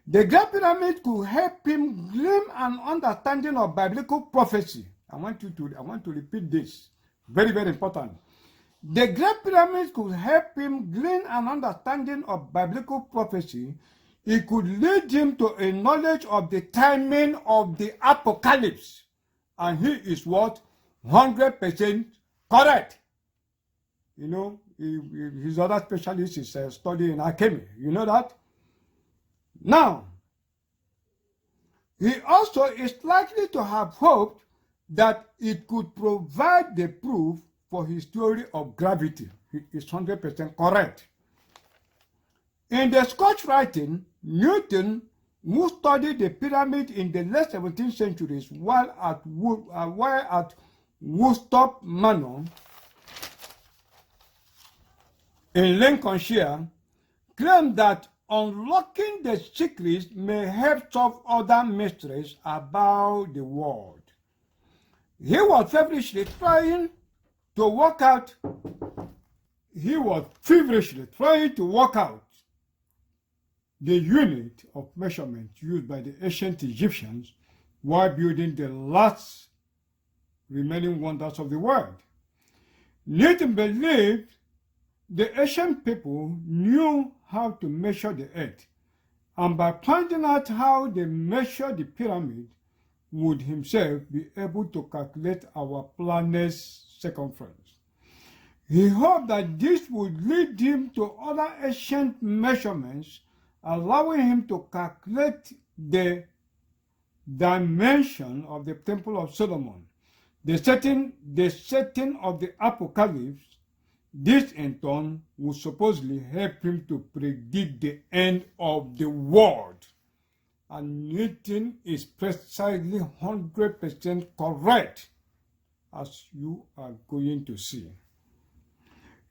The Great Pyramid could help him glean an understanding of biblical prophecy. I want to repeat this. Very, very important. The Great Pyramid could help him glean an understanding of biblical prophecy. It could lead him to a knowledge of the timing of the apocalypse. And he is what? 100% correct. You know, his other specialist is studying alchemy. You know that? Now, he also is likely to have hoped that it could provide the proof for his theory of gravity. He is 100% correct. In the Scotch writing, Newton, who studied the pyramid in the late 17th centuries while at Woodstock Manor in Lincolnshire, claimed that unlocking the secrets may help solve other mysteries about the world. He was feverishly trying to work out the unit of measurement used by the ancient Egyptians while building the last remaining wonders of the world. Newton believed the ancient people knew how to measure the earth, and by finding out how they measured the pyramid, would himself be able to calculate our planet's circumference. He hoped that this would lead him to other ancient measurements, allowing him to calculate the dimension of the Temple of Solomon, the setting of the apocalypse. This in turn would supposedly help him to predict the end of the world. And Newton is precisely 100% correct, as you are going to see.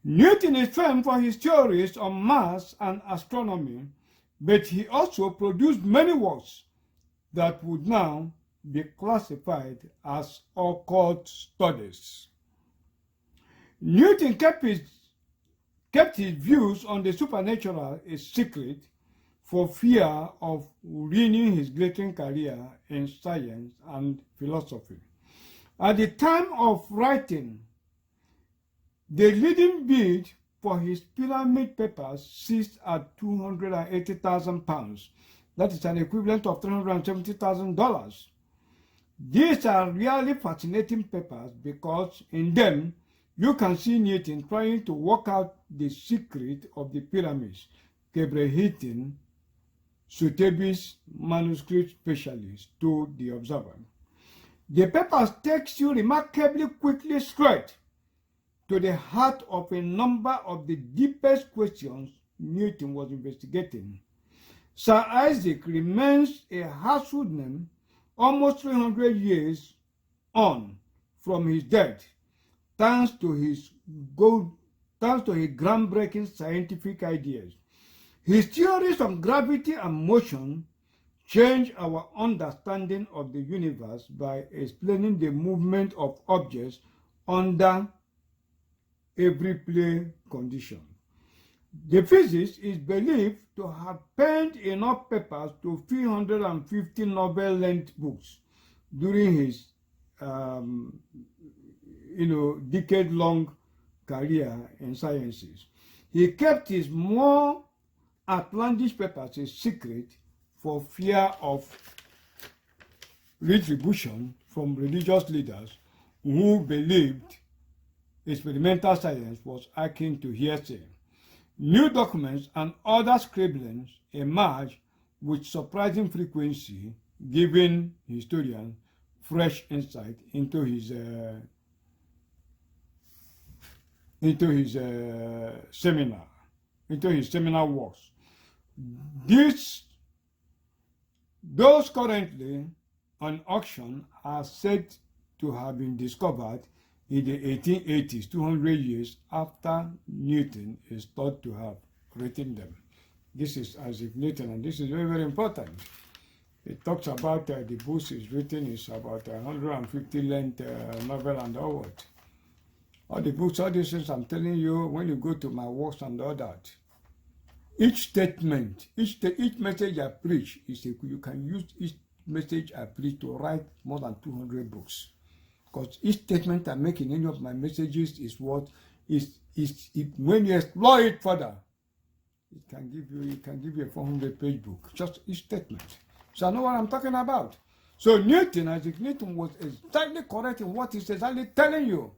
Newton is famed for his theories on maths and astronomy, but he also produced many works that would now be classified as occult studies. Newton kept his views on the supernatural a secret for fear of ruining his glittering career in science and philosophy. At the time of writing, the leading bid for his pyramid papers ceased at £280,000. That is an equivalent of $370,000. These are really fascinating papers because in them you can see Newton trying to work out the secret of the pyramids, Kebre-Hittin, Sotheby's manuscript specialist, told the Observer. The papers takes you remarkably quickly straight to the heart of a number of the deepest questions Newton was investigating. Sir Isaac remains a household name almost 300 years on from his death, thanks to his groundbreaking scientific ideas. His theories on gravity and motion change our understanding of the universe by explaining the movement of objects under every play condition. The physicist is believed to have penned enough papers to 350 Nobel-length books during his decade-long career in sciences. He kept his more outlandish papers a secret for fear of retribution from religious leaders who believed experimental science was akin to hearsay. New documents and other scribblings emerged with surprising frequency, giving historians fresh insight into his seminal works. Those currently on auction are said to have been discovered in the 1880s, 200 years after Newton is thought to have written them. This is as if Newton, and this is very, very important. It talks about the books is written is about 150 length novel and all what. All the books, all these things I'm telling you, when you go to my works and all that, each statement, each message I preach is you can use each message I preach to write more than 200 books. Because each statement I make in any of my messages is what is when you explore it further, it can give you a 400-page book, just each statement. So I know what I'm talking about. So Isaac Newton was exactly correct in what he's exactly telling you.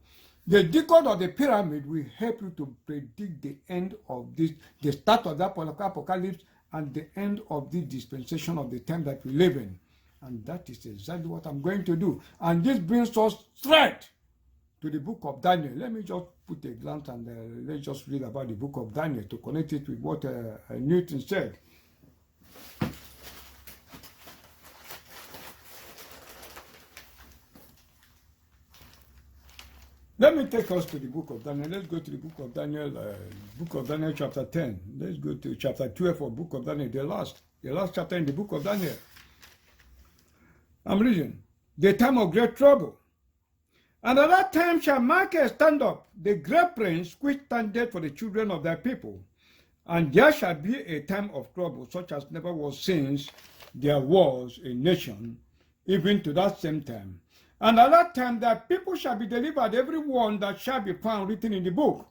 The decode of the pyramid will help you to predict the end of this, the start of the apocalypse, and the end of the dispensation of the time that we live in. And that is exactly what I'm going to do. And this brings us straight to the book of Daniel. Let me just put a glance and let's just read about the book of Daniel to connect it with what Newton said. Let me take us to the book of Daniel. Let's go to the book of Daniel chapter 10. Let's go to chapter 12 of book of Daniel, the last chapter in the book of Daniel. I'm reading. The time of great trouble. And at that time shall Michael stand up, the great prince, which standeth for the children of thy people. And there shall be a time of trouble, such as never was since there was a nation, even to that same time. And at that time thy people shall be delivered, every one that shall be found written in the book.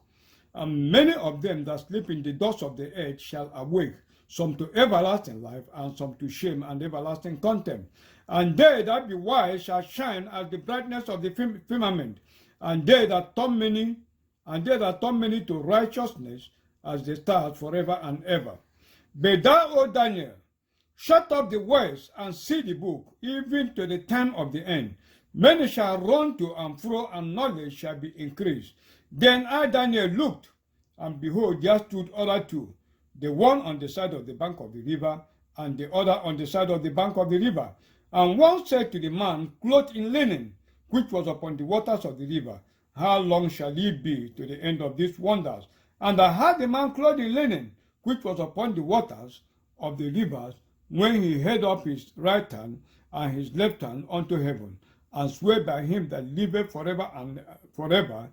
And many of them that sleep in the dust of the earth shall awake, some to everlasting life, and some to shame and everlasting contempt. And they that be wise shall shine as the brightness of the firmament, and they that turn many to righteousness as the stars forever and ever. But thou, O Daniel, shut up the words and see the book, even to the time of the end. Many shall run to and fro, and knowledge shall be increased. Then I, Daniel, looked, and behold, there stood other two, the one on the side of the bank of the river, and the other on the side of the bank of the river. And one said to the man clothed in linen, which was upon the waters of the river, how long shall it be to the end of these wonders? And I heard the man clothed in linen, which was upon the waters of the rivers, when he held up his right hand and his left hand unto heaven, and swear by him that liveth forever and forever,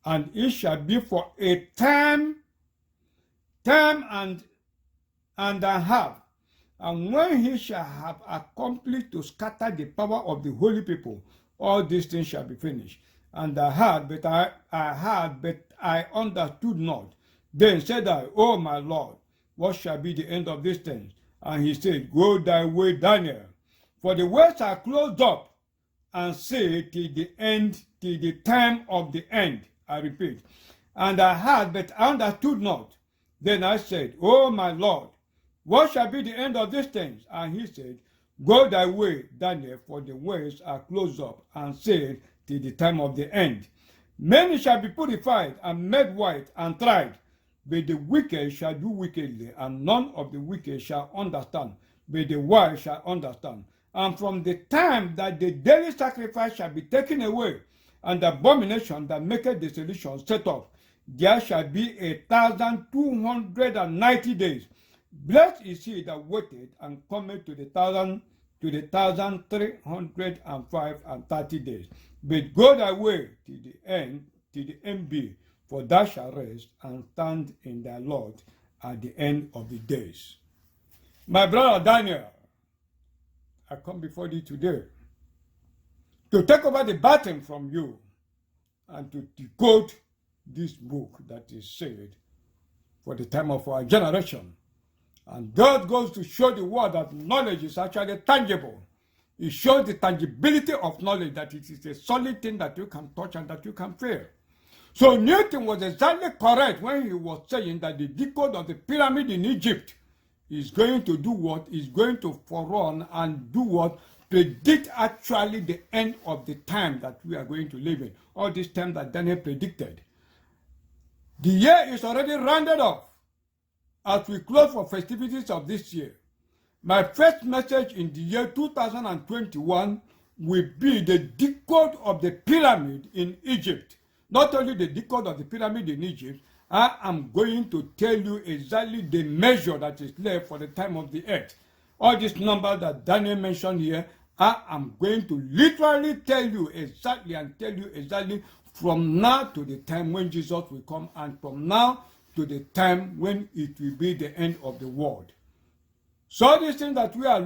and it shall be for a time and a half. And when he shall have accomplished to scatter the power of the holy people, all these things shall be finished. And I heard, but I understood not. Then said I, O my Lord, what shall be the end of these things? And he said, Go thy way, Daniel, for the words are closed up, and say till the end, till the time of the end. I repeat. And I heard, but I understood not. Then I said, O my Lord, what shall be the end of these things? And he said, Go thy way, Daniel, for the words are closed up, and say till the time of the end. Many shall be purified and made white and tried, but the wicked shall do wickedly, and none of the wicked shall understand, but the wise shall understand. And from the time that the daily sacrifice shall be taken away, and the abomination that maketh desolation set off, there shall be 1,290 days. Blessed is he that waited and cometh to the 1,305 and 30 days. But go thy way till the end be, for thou shalt rest and stand in thy Lord at the end of the days. My brother Daniel, I come before thee today to take over the baton from you and to decode this book that is said for the time of our generation. And God goes to show the world that knowledge is actually tangible. It shows the tangibility of knowledge, that it is a solid thing that you can touch and that you can feel. So Newton was exactly correct when he was saying that the decode of the pyramid in Egypt is going to do what? Is going to forerun and do what? Predict actually the end of the time that we are going to live in. All this time that Daniel predicted. The year is already rounded off as we close for festivities of this year. My first message in the year 2021 will be the decode of the pyramid in Egypt. Not only the decode of the pyramid in Egypt, I am going to tell you exactly the measure that is left for the time of the earth. All these numbers that Daniel mentioned here, I am going to literally tell you exactly from now to the time when Jesus will come, and from now to the time when it will be the end of the world. So all these things that we are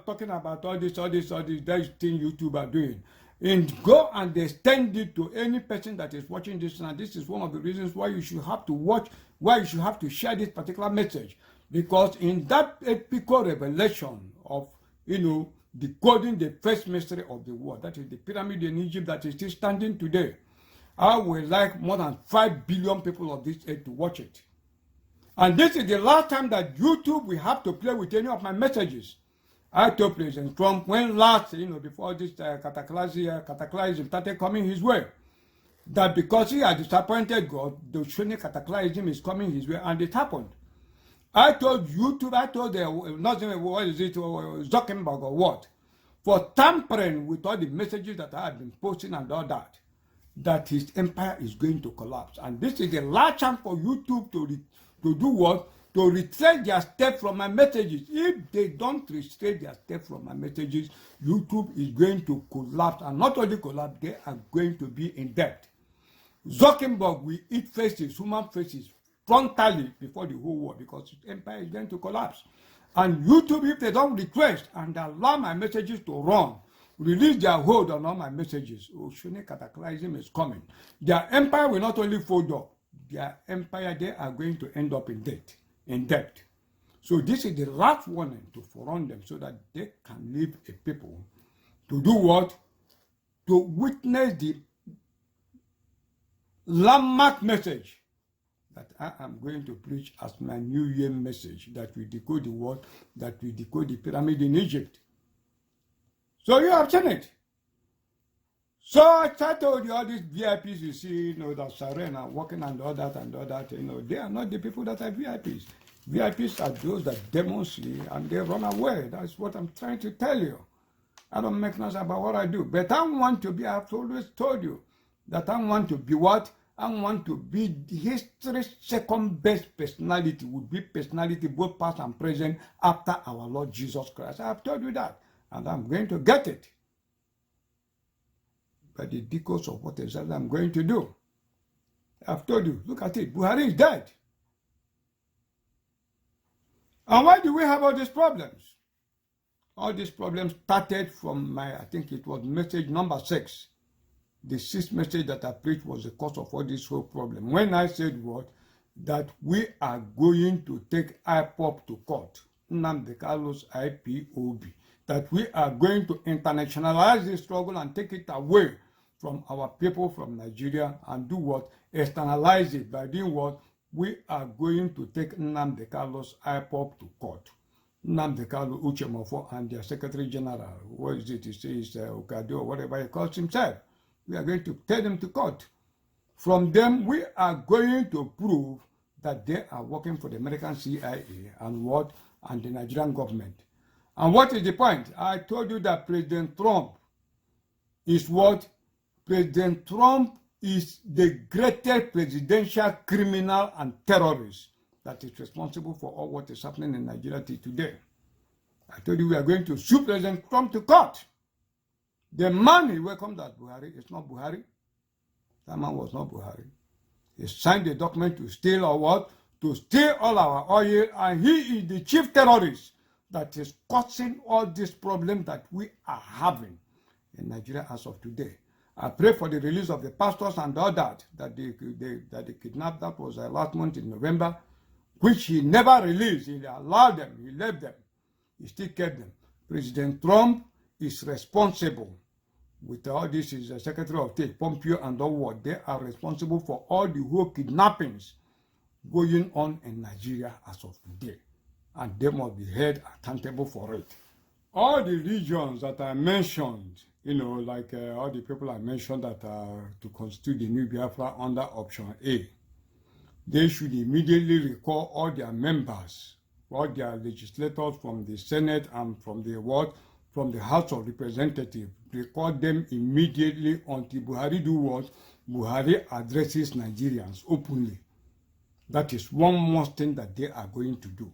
talking about all this thing YouTube are doing. And go and extend it to any person that is watching this. And this is one of the reasons why you should have to watch, why you should have to share this particular message. Because in that epical revelation of, decoding the first mystery of the world, that is the pyramid in Egypt that is still standing today, I would like more than 5 billion people of this earth to watch it. And this is the last time that YouTube will have to play with any of my messages. I told President Trump when last, before this cataclysm started coming his way, that because he had disappointed God, the Shoni cataclysm is coming his way, and it happened. I told YouTube, Zuckerberg or what, for tampering with all the messages that I had been posting and all that his empire is going to collapse. And this is the last chance for YouTube to do what? To retrace their steps from my messages. If they don't retrace their steps from my messages, YouTube is going to collapse. And not only collapse, they are going to be in debt. Zuckerberg will eat faces, human faces, frontally before the whole world, because his empire is going to collapse. And YouTube, if they don't retrace and allow my messages to run, release their hold on all my messages, Oshune cataclysm is coming. Their empire will not only fold up, their empire, they are going to end up in debt. So this is the last warning to forerun them so that they can leave a people to do what? To witness the landmark message that I am going to preach as my New Year message, that we decode the world, that we decode the pyramid in Egypt. So you have seen it. So I told you all these VIPs you see, that Serena working and all that, they are not the people that are VIPs. VIPs are those that demonstrate and they run away. That's what I'm trying to tell you. I don't make noise about what I do. But I want to be, I've always told you, that I want to be what? I want to be history's second best personality, would be personality both past and present after our Lord Jesus Christ. I have told you that. And I'm going to get it. By the decodes of what exactly I'm going to do. I've told you, look at it, Buhari is dead. And why do we have all these problems? All these problems started from I think it was message number 6. The 6th message that I preached was the cause of all this whole problem. When I said what? That we are going to take IPOB to court. Nnamdi Kalu's IPOB. That we are going to internationalize this struggle and take it away from our people from Nigeria and do what? Externalize it by doing what? We are going to take Nnamdi Kalu's IPOB to court. Nnamdi Kalu Uchemofo and their Secretary General, what is it? He says Okadio, whatever he calls himself. We are going to take them to court. From them, we are going to prove that they are working for the American CIA and what? And the Nigerian government. And what is the point? I told you that President Trump is what? President Trump is the greatest presidential criminal and terrorist that is responsible for all what is happening in Nigeria today. I told you we are going to sue President Trump to court. The man he welcomed as Buhari is not Buhari. That man was not Buhari. He signed the document to steal or what? To steal all our oil, and he is the chief terrorist that is causing all this problem that we are having in Nigeria as of today. I pray for the release of the pastors and all that they kidnapped. That was last month in November, which he never released. He allowed them. He left them. He still kept them. President Trump is responsible. With all this, is the Secretary of State, Pompeo, and all what. They are responsible for all the whole kidnappings going on in Nigeria as of today. And they must be held accountable for it. All the regions that I mentioned, like all the people I mentioned that are to constitute the new Biafra under option A, they should immediately recall all their members, all their legislators from the Senate and from the House of Representatives. Recall them immediately until Buhari do what? Buhari addresses Nigerians openly. That is one more thing that they are going to do.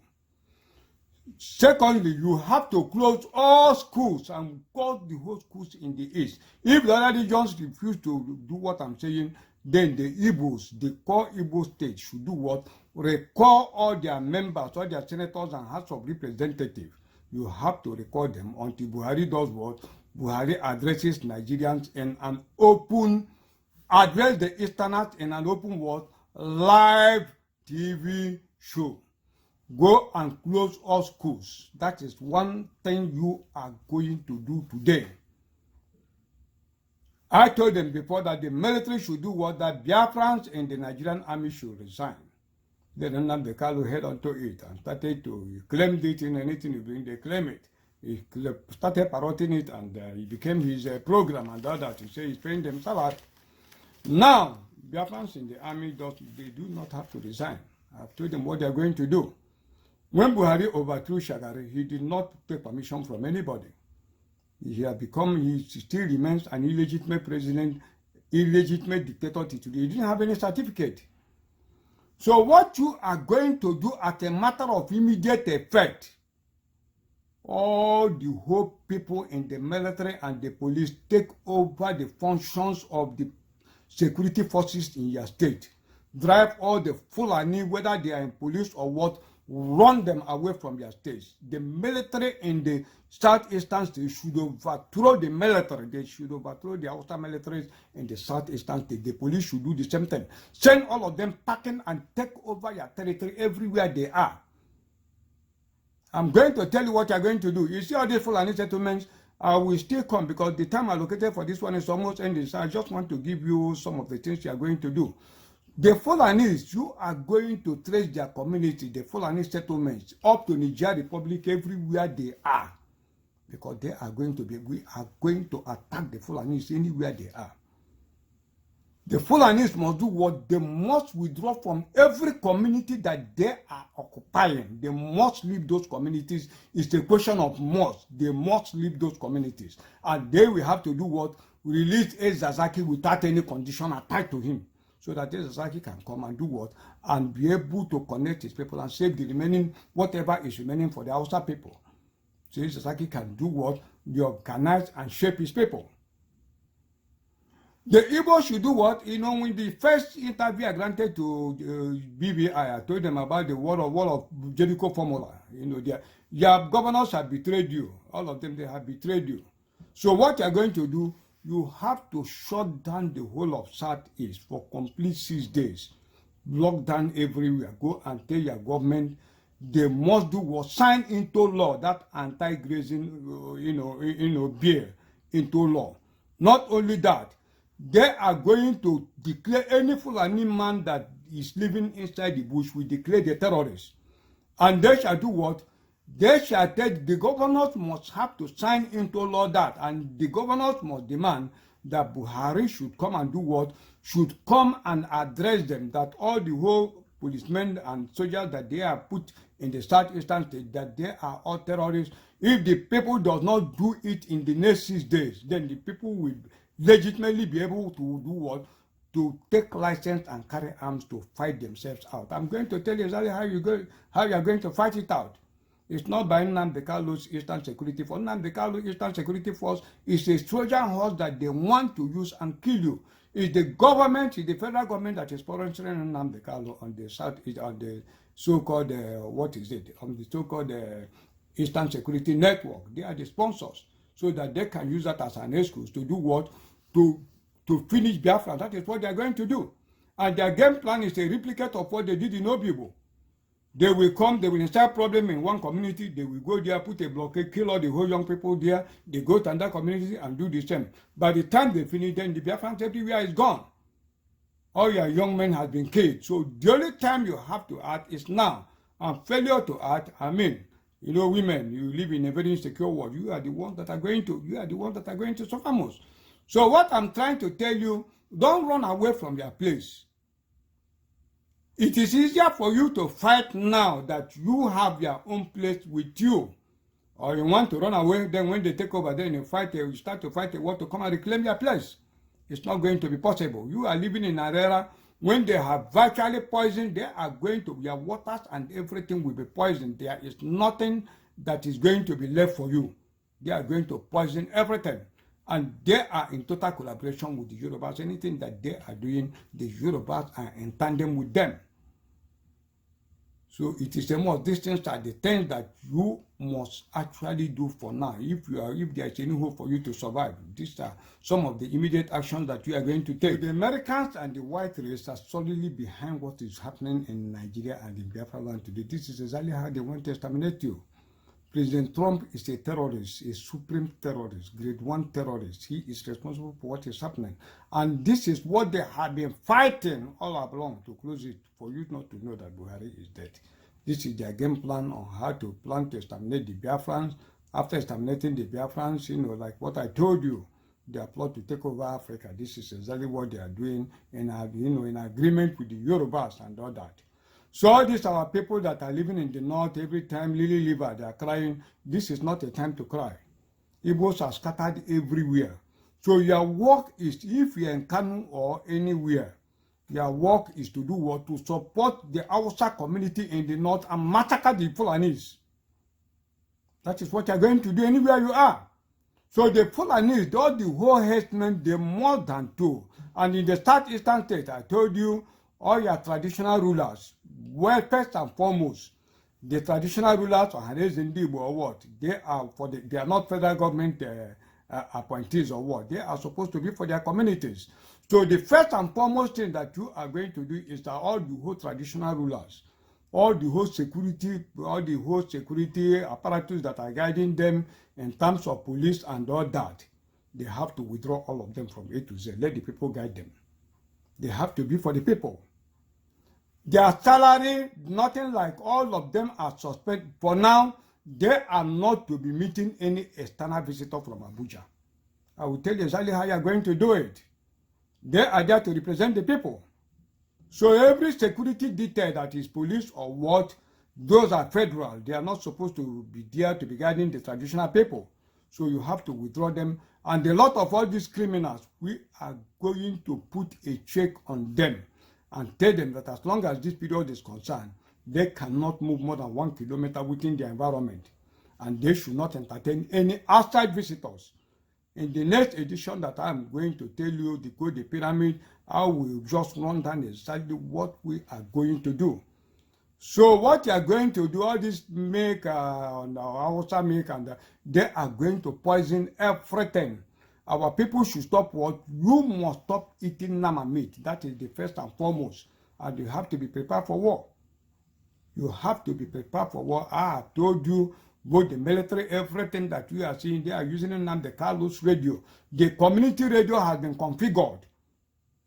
Secondly, you have to close all schools and close the whole schools in the east. If the other regions refuse to do what I'm saying, then the Igbos, the core Igbo state, should do what? Recall all their members, all their senators and House of Representatives. You have to recall them until Buhari does what? Buhari addresses Nigerians in an open, address the Easterners in an open what? Live TV show. Go and close all schools. That is one thing you are going to do today. I told them before that the military should do what? That Biafrans in the Nigerian army should resign. Then Nnamdi Kanu head onto it and started to claim it in anything you bring, they claim it. He started parroting it, and it became his program and all that. He said he's paying them salary. Now, Biafrans in the army, they do not have to resign. I've told them what they are going to do. When Buhari overthrew Shagari, he did not take permission from anybody. He still remains an illegitimate president, illegitimate dictator today. He didn't have any certificate. So what you are going to do as a matter of immediate effect, all the whole people in the military and the police take over the functions of the security forces in your state. Drive all the Fulani, whether they are in police or what, run them away from your states. The military in the southeastern states should overthrow the military. They should overthrow the outer militaries in the southeastern states. The police should do the same thing. Send all of them packing and take over your territory everywhere they are. I'm going to tell you what you're going to do. You see all these Fulani settlements, I will still come because the time allocated for this one is almost ending. So I just want to give you some of the things you are going to do. The Fulanis, you are going to trace their community, the Fulani settlements, up to Niger Republic, everywhere they are. Because we are going to attack the Fulanis anywhere they are. The Fulanis must do what? They must withdraw from every community that they are occupying. They must leave those communities. It's a question of must. They must leave those communities. And they will have to do what? Release Ezazaki without any condition attached to him. So that Ezazaki can come and do what? And be able to connect his people and save the remaining, whatever is remaining for the Hausa people. So Ezazaki can do what? Reorganize and shape his people. The Igbo should do what? When the first interview I granted to BVI, I told them about the wall of Jericho formula. Your governors have betrayed you. All of them, they have betrayed you. So what you are going to do, you have to shut down the whole of Southeast for complete 6 days. Lock down everywhere. Go and tell your government they must do what? Sign into law that anti-grazing, bill into law. Not only that, they are going to declare any Fulani man that is living inside the bush will declare the terrorist. And they shall do what? They shall tell the governors must have to sign into law that, and the governors must demand that Buhari should come and do what? Should come and address them, that all the whole policemen and soldiers that they are put in the southeastern state, that they are all terrorists. If the people does not do it in the next 6 days, then the people will legitimately be able to do what? to take license and carry arms to fight themselves out. I'm going to tell you exactly how you are going to fight it out. It's not by Nnamdi Kalu's Eastern Security Force. Nnamdi Kalu's Eastern Security Force is a Trojan horse that they want to use and kill you. It's the government, it's the federal government that is sponsoring Nnamdi Kalu on the south, on the so-called on the so-called Eastern Security Network. They are the sponsors, so that they can use that as an excuse to do what? To finish Biafra. That is what they are going to do. And their game plan is a replicate of what they did in Obibo. They will come, they will install problem in one community, they will go there, put a blockade, kill all the whole young people there, they go to another community and do the same. By the time they finish, then the Biafrans everywhere is gone. All your young men have been killed. So the only time you have to act is now. And failure to act, I mean, you know, women, you live in a very insecure world. You are the ones that are going to suffer most. So what I'm trying to tell you, don't run away from your place. It is easier for you to fight now that you have your own place with you. Or you want to run away, then when they take over, then you fight, you start to fight, you want to come and reclaim your place. It's not going to be possible. You are living in an era when they have virtually poisoned, they are going to, your waters and everything will be poisoned. There is nothing that is going to be left for you. They are going to poison everything. And they are in total collaboration with the Yorubas. Anything that they are doing, the Yorubas are in tandem with them. So it is these things are the things that you must actually do for now. If there is any hope for you to survive, these are some of the immediate actions that you are going to take. The Americans and the white race are solidly behind what is happening in Nigeria and in Biafra land today. This is exactly how they want to exterminate you. President Trump is a terrorist, a supreme terrorist, grade 1 terrorist. He is responsible for what is happening. And this is what they have been fighting all along to close it, for you not to know that Buhari is dead. This is their game plan on how to plan to exterminate the Biafrans. After exterminating the Biafrans, you know, like what I told you, their plot to take over Africa. This is exactly what they are doing in agreement with the Yorubas and all that. So all these are people that are living in the north, every time Lily Liver, they are crying. This is not a time to cry. Igbos are scattered everywhere. So your work is, if you're in Kanu or anywhere, your work is to do what? To support the Hausa community in the north and massacre the Fulanis. That is what you're going to do anywhere you are. So the Fulanis, all the whole herdsmen, they're more than two. And in the southeastern state, I told you, all your traditional rulers, well, first and foremost, the traditional rulers or Hanezindi or what, they are not federal government appointees or what, they are supposed to be for their communities. So the first and foremost thing that you are going to do is that all the whole traditional rulers, all the whole security apparatus that are guiding them in terms of police and all that, they have to withdraw all of them from A to Z. Let the people guide them. They have to be for the people. Their salary, nothing like, all of them are suspended. For now, they are not to be meeting any external visitor from Abuja. I will tell you exactly how you are going to do it. They are there to represent the people. So every security detail that is police or what, those are federal. They are not supposed to be there to be guiding the traditional people. So you have to withdraw them. And a lot of all these criminals, we are going to put a check on them and tell them that as long as this period is concerned, they cannot move more than 1 kilometer within their environment. And they should not entertain any outside visitors. In the next edition that I'm going to tell you, Decode the Pyramid, I will just run down exactly what we are going to do. So what you are going to do, all this make, and Hausa make, and they are going to poison everything. Our people should stop what? You must stop eating nama meat. That is the first and foremost. And you have to be prepared for war. You have to be prepared for war. I have told you, both the military, everything that you are seeing, they are using Nnamdi Kalu's radio. The community radio has been configured.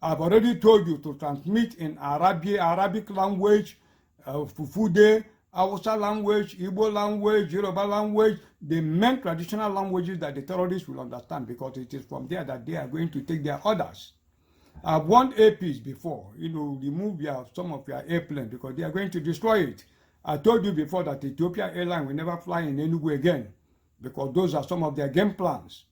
I've already told you to transmit in Arabic language, Fufude, Hausa language, Igbo language, Yoruba language, the main traditional languages that the terrorists will understand, because it is from there that they are going to take their orders. I've warned APs before, remove some of your airplanes because they are going to destroy it. I told you before that Ethiopia Airlines will never fly in Enugu again because those are some of their game plans.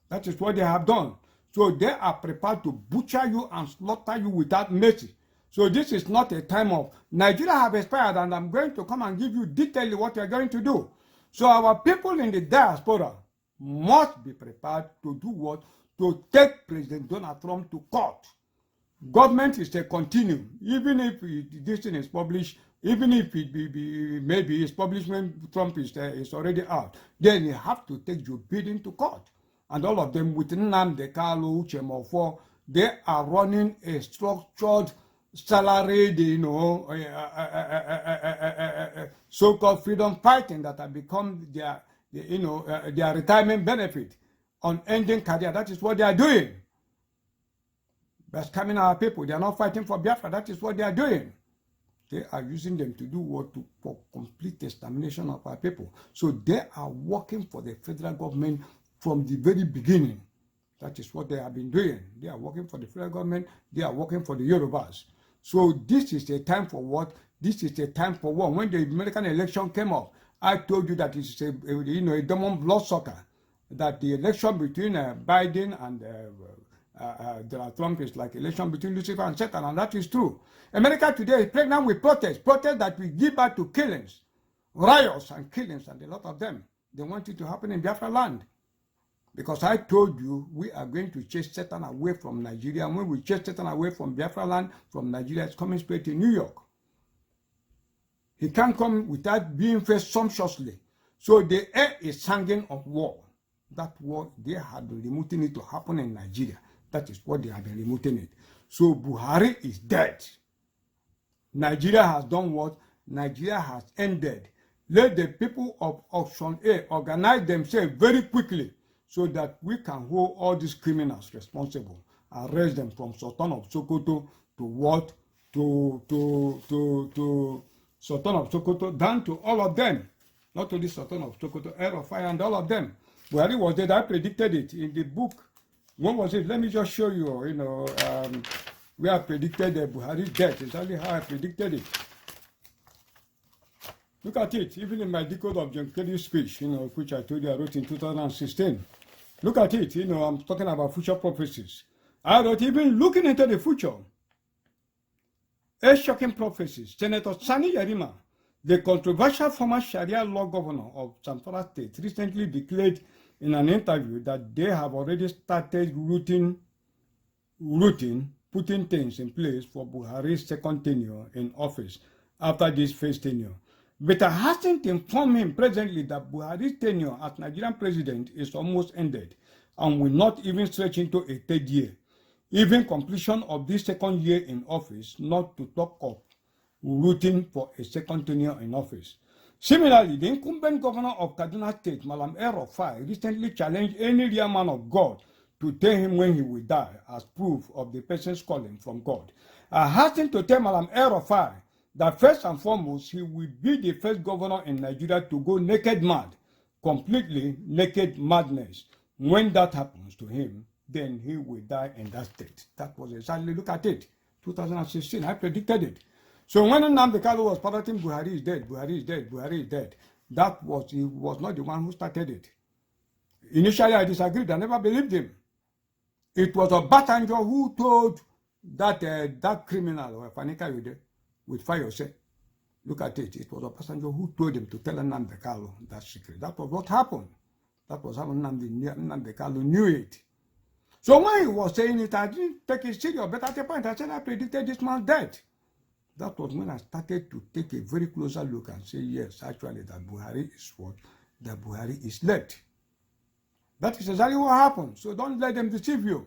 That is what they have done. So they are prepared to butcher you and slaughter you without mercy. So this is not a time of Nigeria have expired, and I'm going to come and give you detail what you're going to do. So our people in the diaspora must be prepared to do what? To take President Donald Trump to court. Government is a continuum. Even if this thing is published, even if it maybe it's published when Trump is already out, then you have to take Joe Biden to court. And all of them with Nnamdi Kanu, Uche Mofo, they are running a structured, salaried, so-called freedom fighting that have become their retirement benefit on ending career. That is what they are doing. They're scamming our people. They are not fighting for Biafra. That is what they are doing. They are using them to do what? For complete extermination of our people. So they are working for the federal government from the very beginning. That is what they have been doing. They are working for the federal government. They are working for the Yorubas. So this is a time for what? This is a time for war. When the American election came up, I told you that it's a demon bloodsucker. That the election between Biden and Donald Trump is like election between Lucifer and Satan, and that is true. America today is pregnant with protests that will give birth to killings, riots and killings, and a lot of them. They want it to happen in Biafra land. Because I told you, we are going to chase Satan away from Nigeria. And when we chase Satan away from Biafra land, from Nigeria, it's coming straight to New York. He can't come without being faced sumptuously. So the air is singing of war. That war, they had been removing it to happen in Nigeria. That is what they have been removing it. So Buhari is dead. Nigeria has done what? Nigeria has ended. Let the people of Option A organize themselves very quickly so that we can hold all these criminals responsible, arrest them from Sultan of Sokoto to what? To Sultan of Sokoto, down to all of them. Not only Sultan of Sokoto, Air of Fire, and all of them. Buhari was dead. I predicted it in the book. When was it? Let me just show you, where I predicted Buhari's death. Exactly how I predicted it. Look at it, even in my decode of John Kerry's speech, which I told you I wrote in 2016. Look at it, I'm talking about future prophecies. I wrote, even looking into the future, a shocking prophecies. Senator Sani Yarima, the controversial former Sharia law governor of Zamfara State, recently declared in an interview that they have already started putting things in place for Buhari's second tenure in office after this first tenure. But I hasn't informed him presently that Buhari's tenure as Nigerian president is almost ended and will not even stretch into a third year. Even completion of this second year in office, not to talk of rooting for a second tenure in office. Similarly, the incumbent governor of Kaduna State, Malam El-Rufai, recently challenged any real man of God to tell him when he will die as proof of the person's calling from God. I hastened to tell Malam El-Rufai that first and foremost, he will be the first governor in Nigeria to go naked mad, completely naked madness. When that happens to him, then he will die in that state. That was exactly, look at it, 2016, I predicted it. So when Nnamdi Kanu was parroting Buhari is dead, Buhari is dead, Buhari is dead, he was not the one who started it. Initially, I disagreed. I never believed him. It was Obasanjo who told that criminal, or Fanika Yude, with fire say, look at it. It was Obasanjo who told him to tell Nnamdi Kanu that secret. That was what happened. That was how Nnamdi Kanu knew it. So when he was saying it, I didn't take it serious. But at the point, I said I predicted this man's death. That was when I started to take a very closer look and say, yes, actually, that Buhari is what? That Buhari is late. That is exactly what happened. So don't let them deceive you.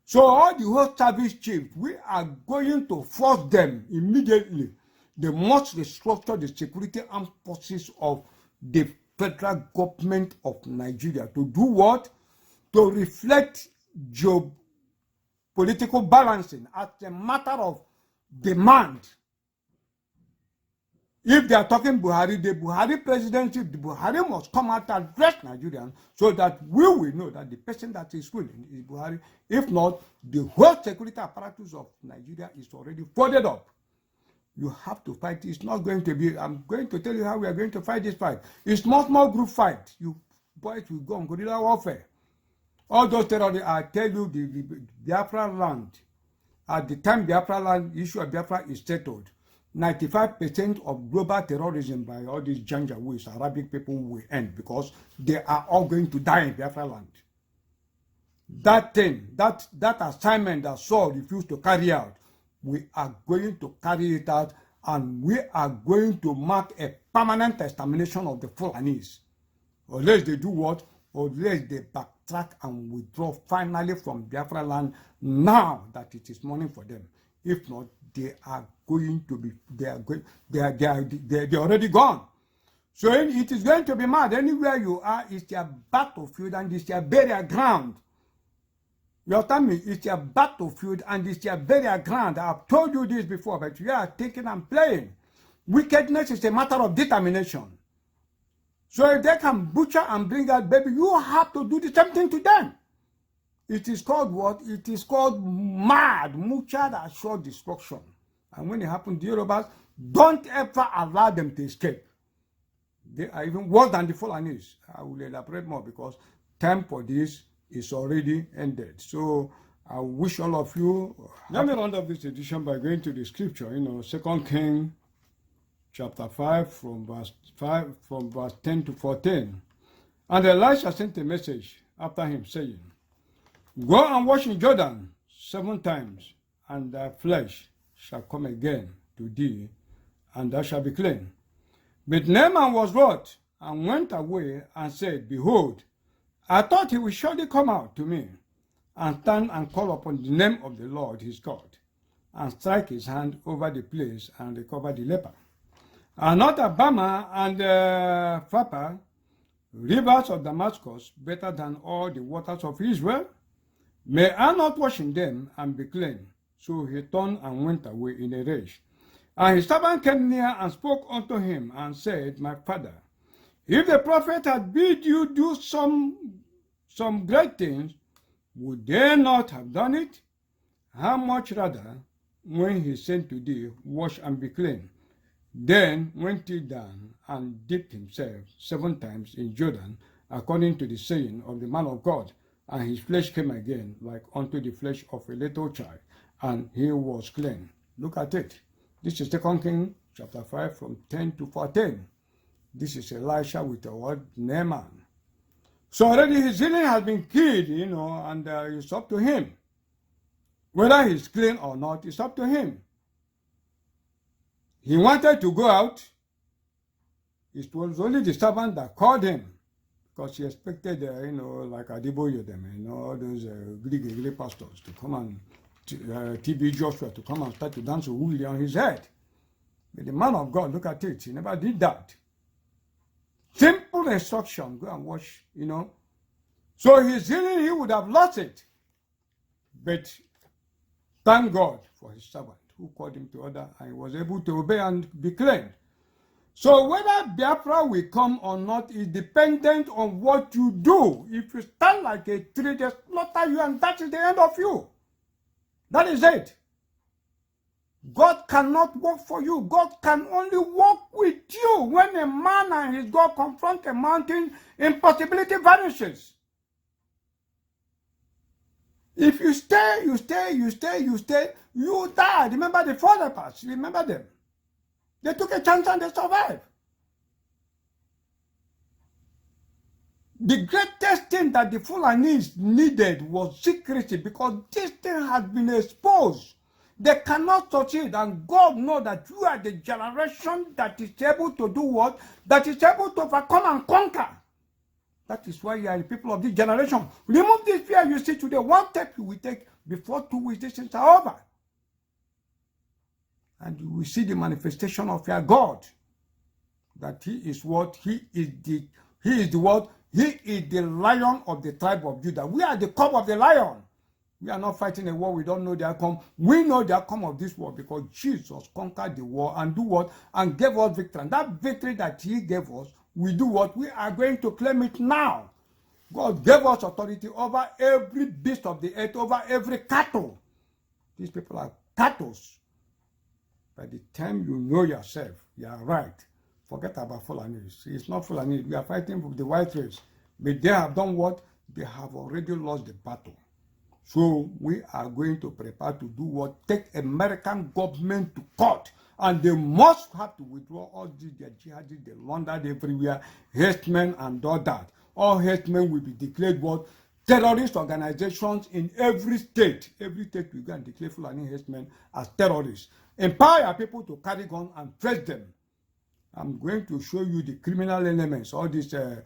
So all the whole service chiefs, we are going to force them immediately. They must restructure the security armed forces of the federal government of Nigeria to do what? To reflect geopolitical balancing as a matter of demand. If they are talking Buhari, the Buhari presidency, the Buhari must come out and address Nigerians so that we will know that the person that is ruling is Buhari. If not, the whole security apparatus of Nigeria is already folded up. You have to fight. It's not going to be, I'm going to tell you how we are going to fight this fight. It's not small group fight. You boys will go on guerrilla warfare. All those terrorists, I tell you, the Biafra land, at the time Biafra land, issue of Biafra is settled, 95% of global terrorism by all these Janjaweeds, Arabic people, will end because they are all going to die in Biafra land. That thing, that assignment that Saul refused to carry out, we are going to carry it out, and we are going to mark a permanent extermination of the Fulanis. Unless they do what? Unless they backtrack and withdraw finally from Biafra land now that it is morning for them. If not, they are going to be, they're already gone. So it is going to be mad. Anywhere you are, it's their battlefield and it's their burial ground. You understand me? It's their battlefield and it's their burial ground. I've told you this before, but you are thinking and playing. Wickedness is a matter of determination. So if they can butcher and bring out baby, you have to do the same thing to them. It is called what? It is called mad, mutual assured destruction. And when it happens to Yorubas, don't ever allow them to escape. They are even worse than the Fulanis. I will elaborate more because time for this is already ended. So I wish all of you. Let me round up this edition by going to the scripture, 2 Kings chapter 5 from verse 10 to 14. And Elisha sent a message after him saying, go and wash in Jordan 7 times, and thy flesh shall come again to thee, and thou shalt be clean. But Naaman was wroth, and went away, and said, behold, I thought he would surely come out to me, and stand and call upon the name of the Lord his God, and strike his hand over the place, and recover the leper. And not Abama and Pharpar, rivers of Damascus, better than all the waters of Israel? May I not wash in them and be clean? So he turned and went away in a rage. And his servant came near and spoke unto him, and said, my father, if the prophet had bid you do some great things, would they not have done it? How much rather, when he said to thee, wash and be clean? Then went he down and dipped himself 7 times in Jordan, according to the saying of the man of God, and his flesh came again like unto the flesh of a little child, and he was clean. Look at it. This is 2 Kings chapter 5 from 10 to 14. This is Elisha with the word Naaman. So already his healing has been killed, and it's up to him. Whether he's clean or not, it's up to him. He wanted to go out. It was only the servant that called him, because he expected, like Adiboye them, all those Greek pastors to come and TB Joshua to come and start to dance a woolly on his head. But the man of God, look at it, he never did that. Simple instruction, go and wash, So his healing, he would have lost it. But thank God for his servant who called him to order, and he was able to obey and be cleansed. So whether Biafra will come or not is dependent on what you do. If you stand like a tree, they slaughter you, and that is the end of you. That is it. God cannot work for you. God can only work with you. When a man and his God confront a mountain, impossibility vanishes. If you stay, you die. Remember the 4 lepers. Remember them. They took a chance and they survived. The greatest thing that the Fulanis needed was secrecy, because this thing has been exposed. They cannot succeed, and God knows that you are the generation that is able to do what? That is able to overcome and conquer. That is why you are the people of this generation. Remove this fear you see today. One step you will take before 2 weeks, this is over. And you will see the manifestation of your God. That he is what? He is the what? He is the lion of the tribe of Judah. We are the cub of the lion. We are not fighting a war. We don't know the outcome. We know the outcome of this war because Jesus conquered the war and do what? And gave us victory. And that victory that he gave us, we do what? We are going to claim it now. God gave us authority over every beast of the earth, over every cattle. These people are cattle. By the time you know yourself, you are right. Forget about Fulanis. It's not Fulanis. We are fighting with the white race. But they have done what? they have already lost the battle. So we are going to prepare to do what? Take American government to court. And they must have to withdraw all these their jihadists, they laundered everywhere, herdsmen and all that. All herdsmen will be declared what? Terrorist organizations in every state. Every state will go and declare Fulani herdsmen as terrorists. Empower your people to carry guns and face them. I'm going to show you the criminal elements, all these the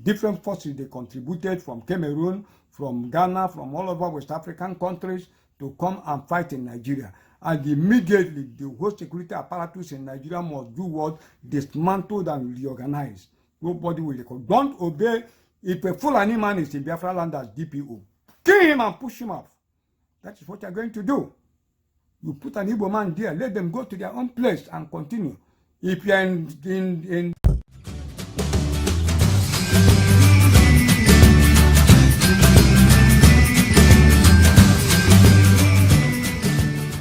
different forces they contributed from Cameroon, from Ghana, from all over West African countries to come and fight in Nigeria. And immediately, the whole security apparatus in Nigeria must do what? Dismantled and reorganized. Nobody will record. Don't obey. If a Fulani man is in Biafra land as DPO, kill him and push him off. That is what you're going to do. You put an Igbo man there, let them go to their own place and continue. If you're in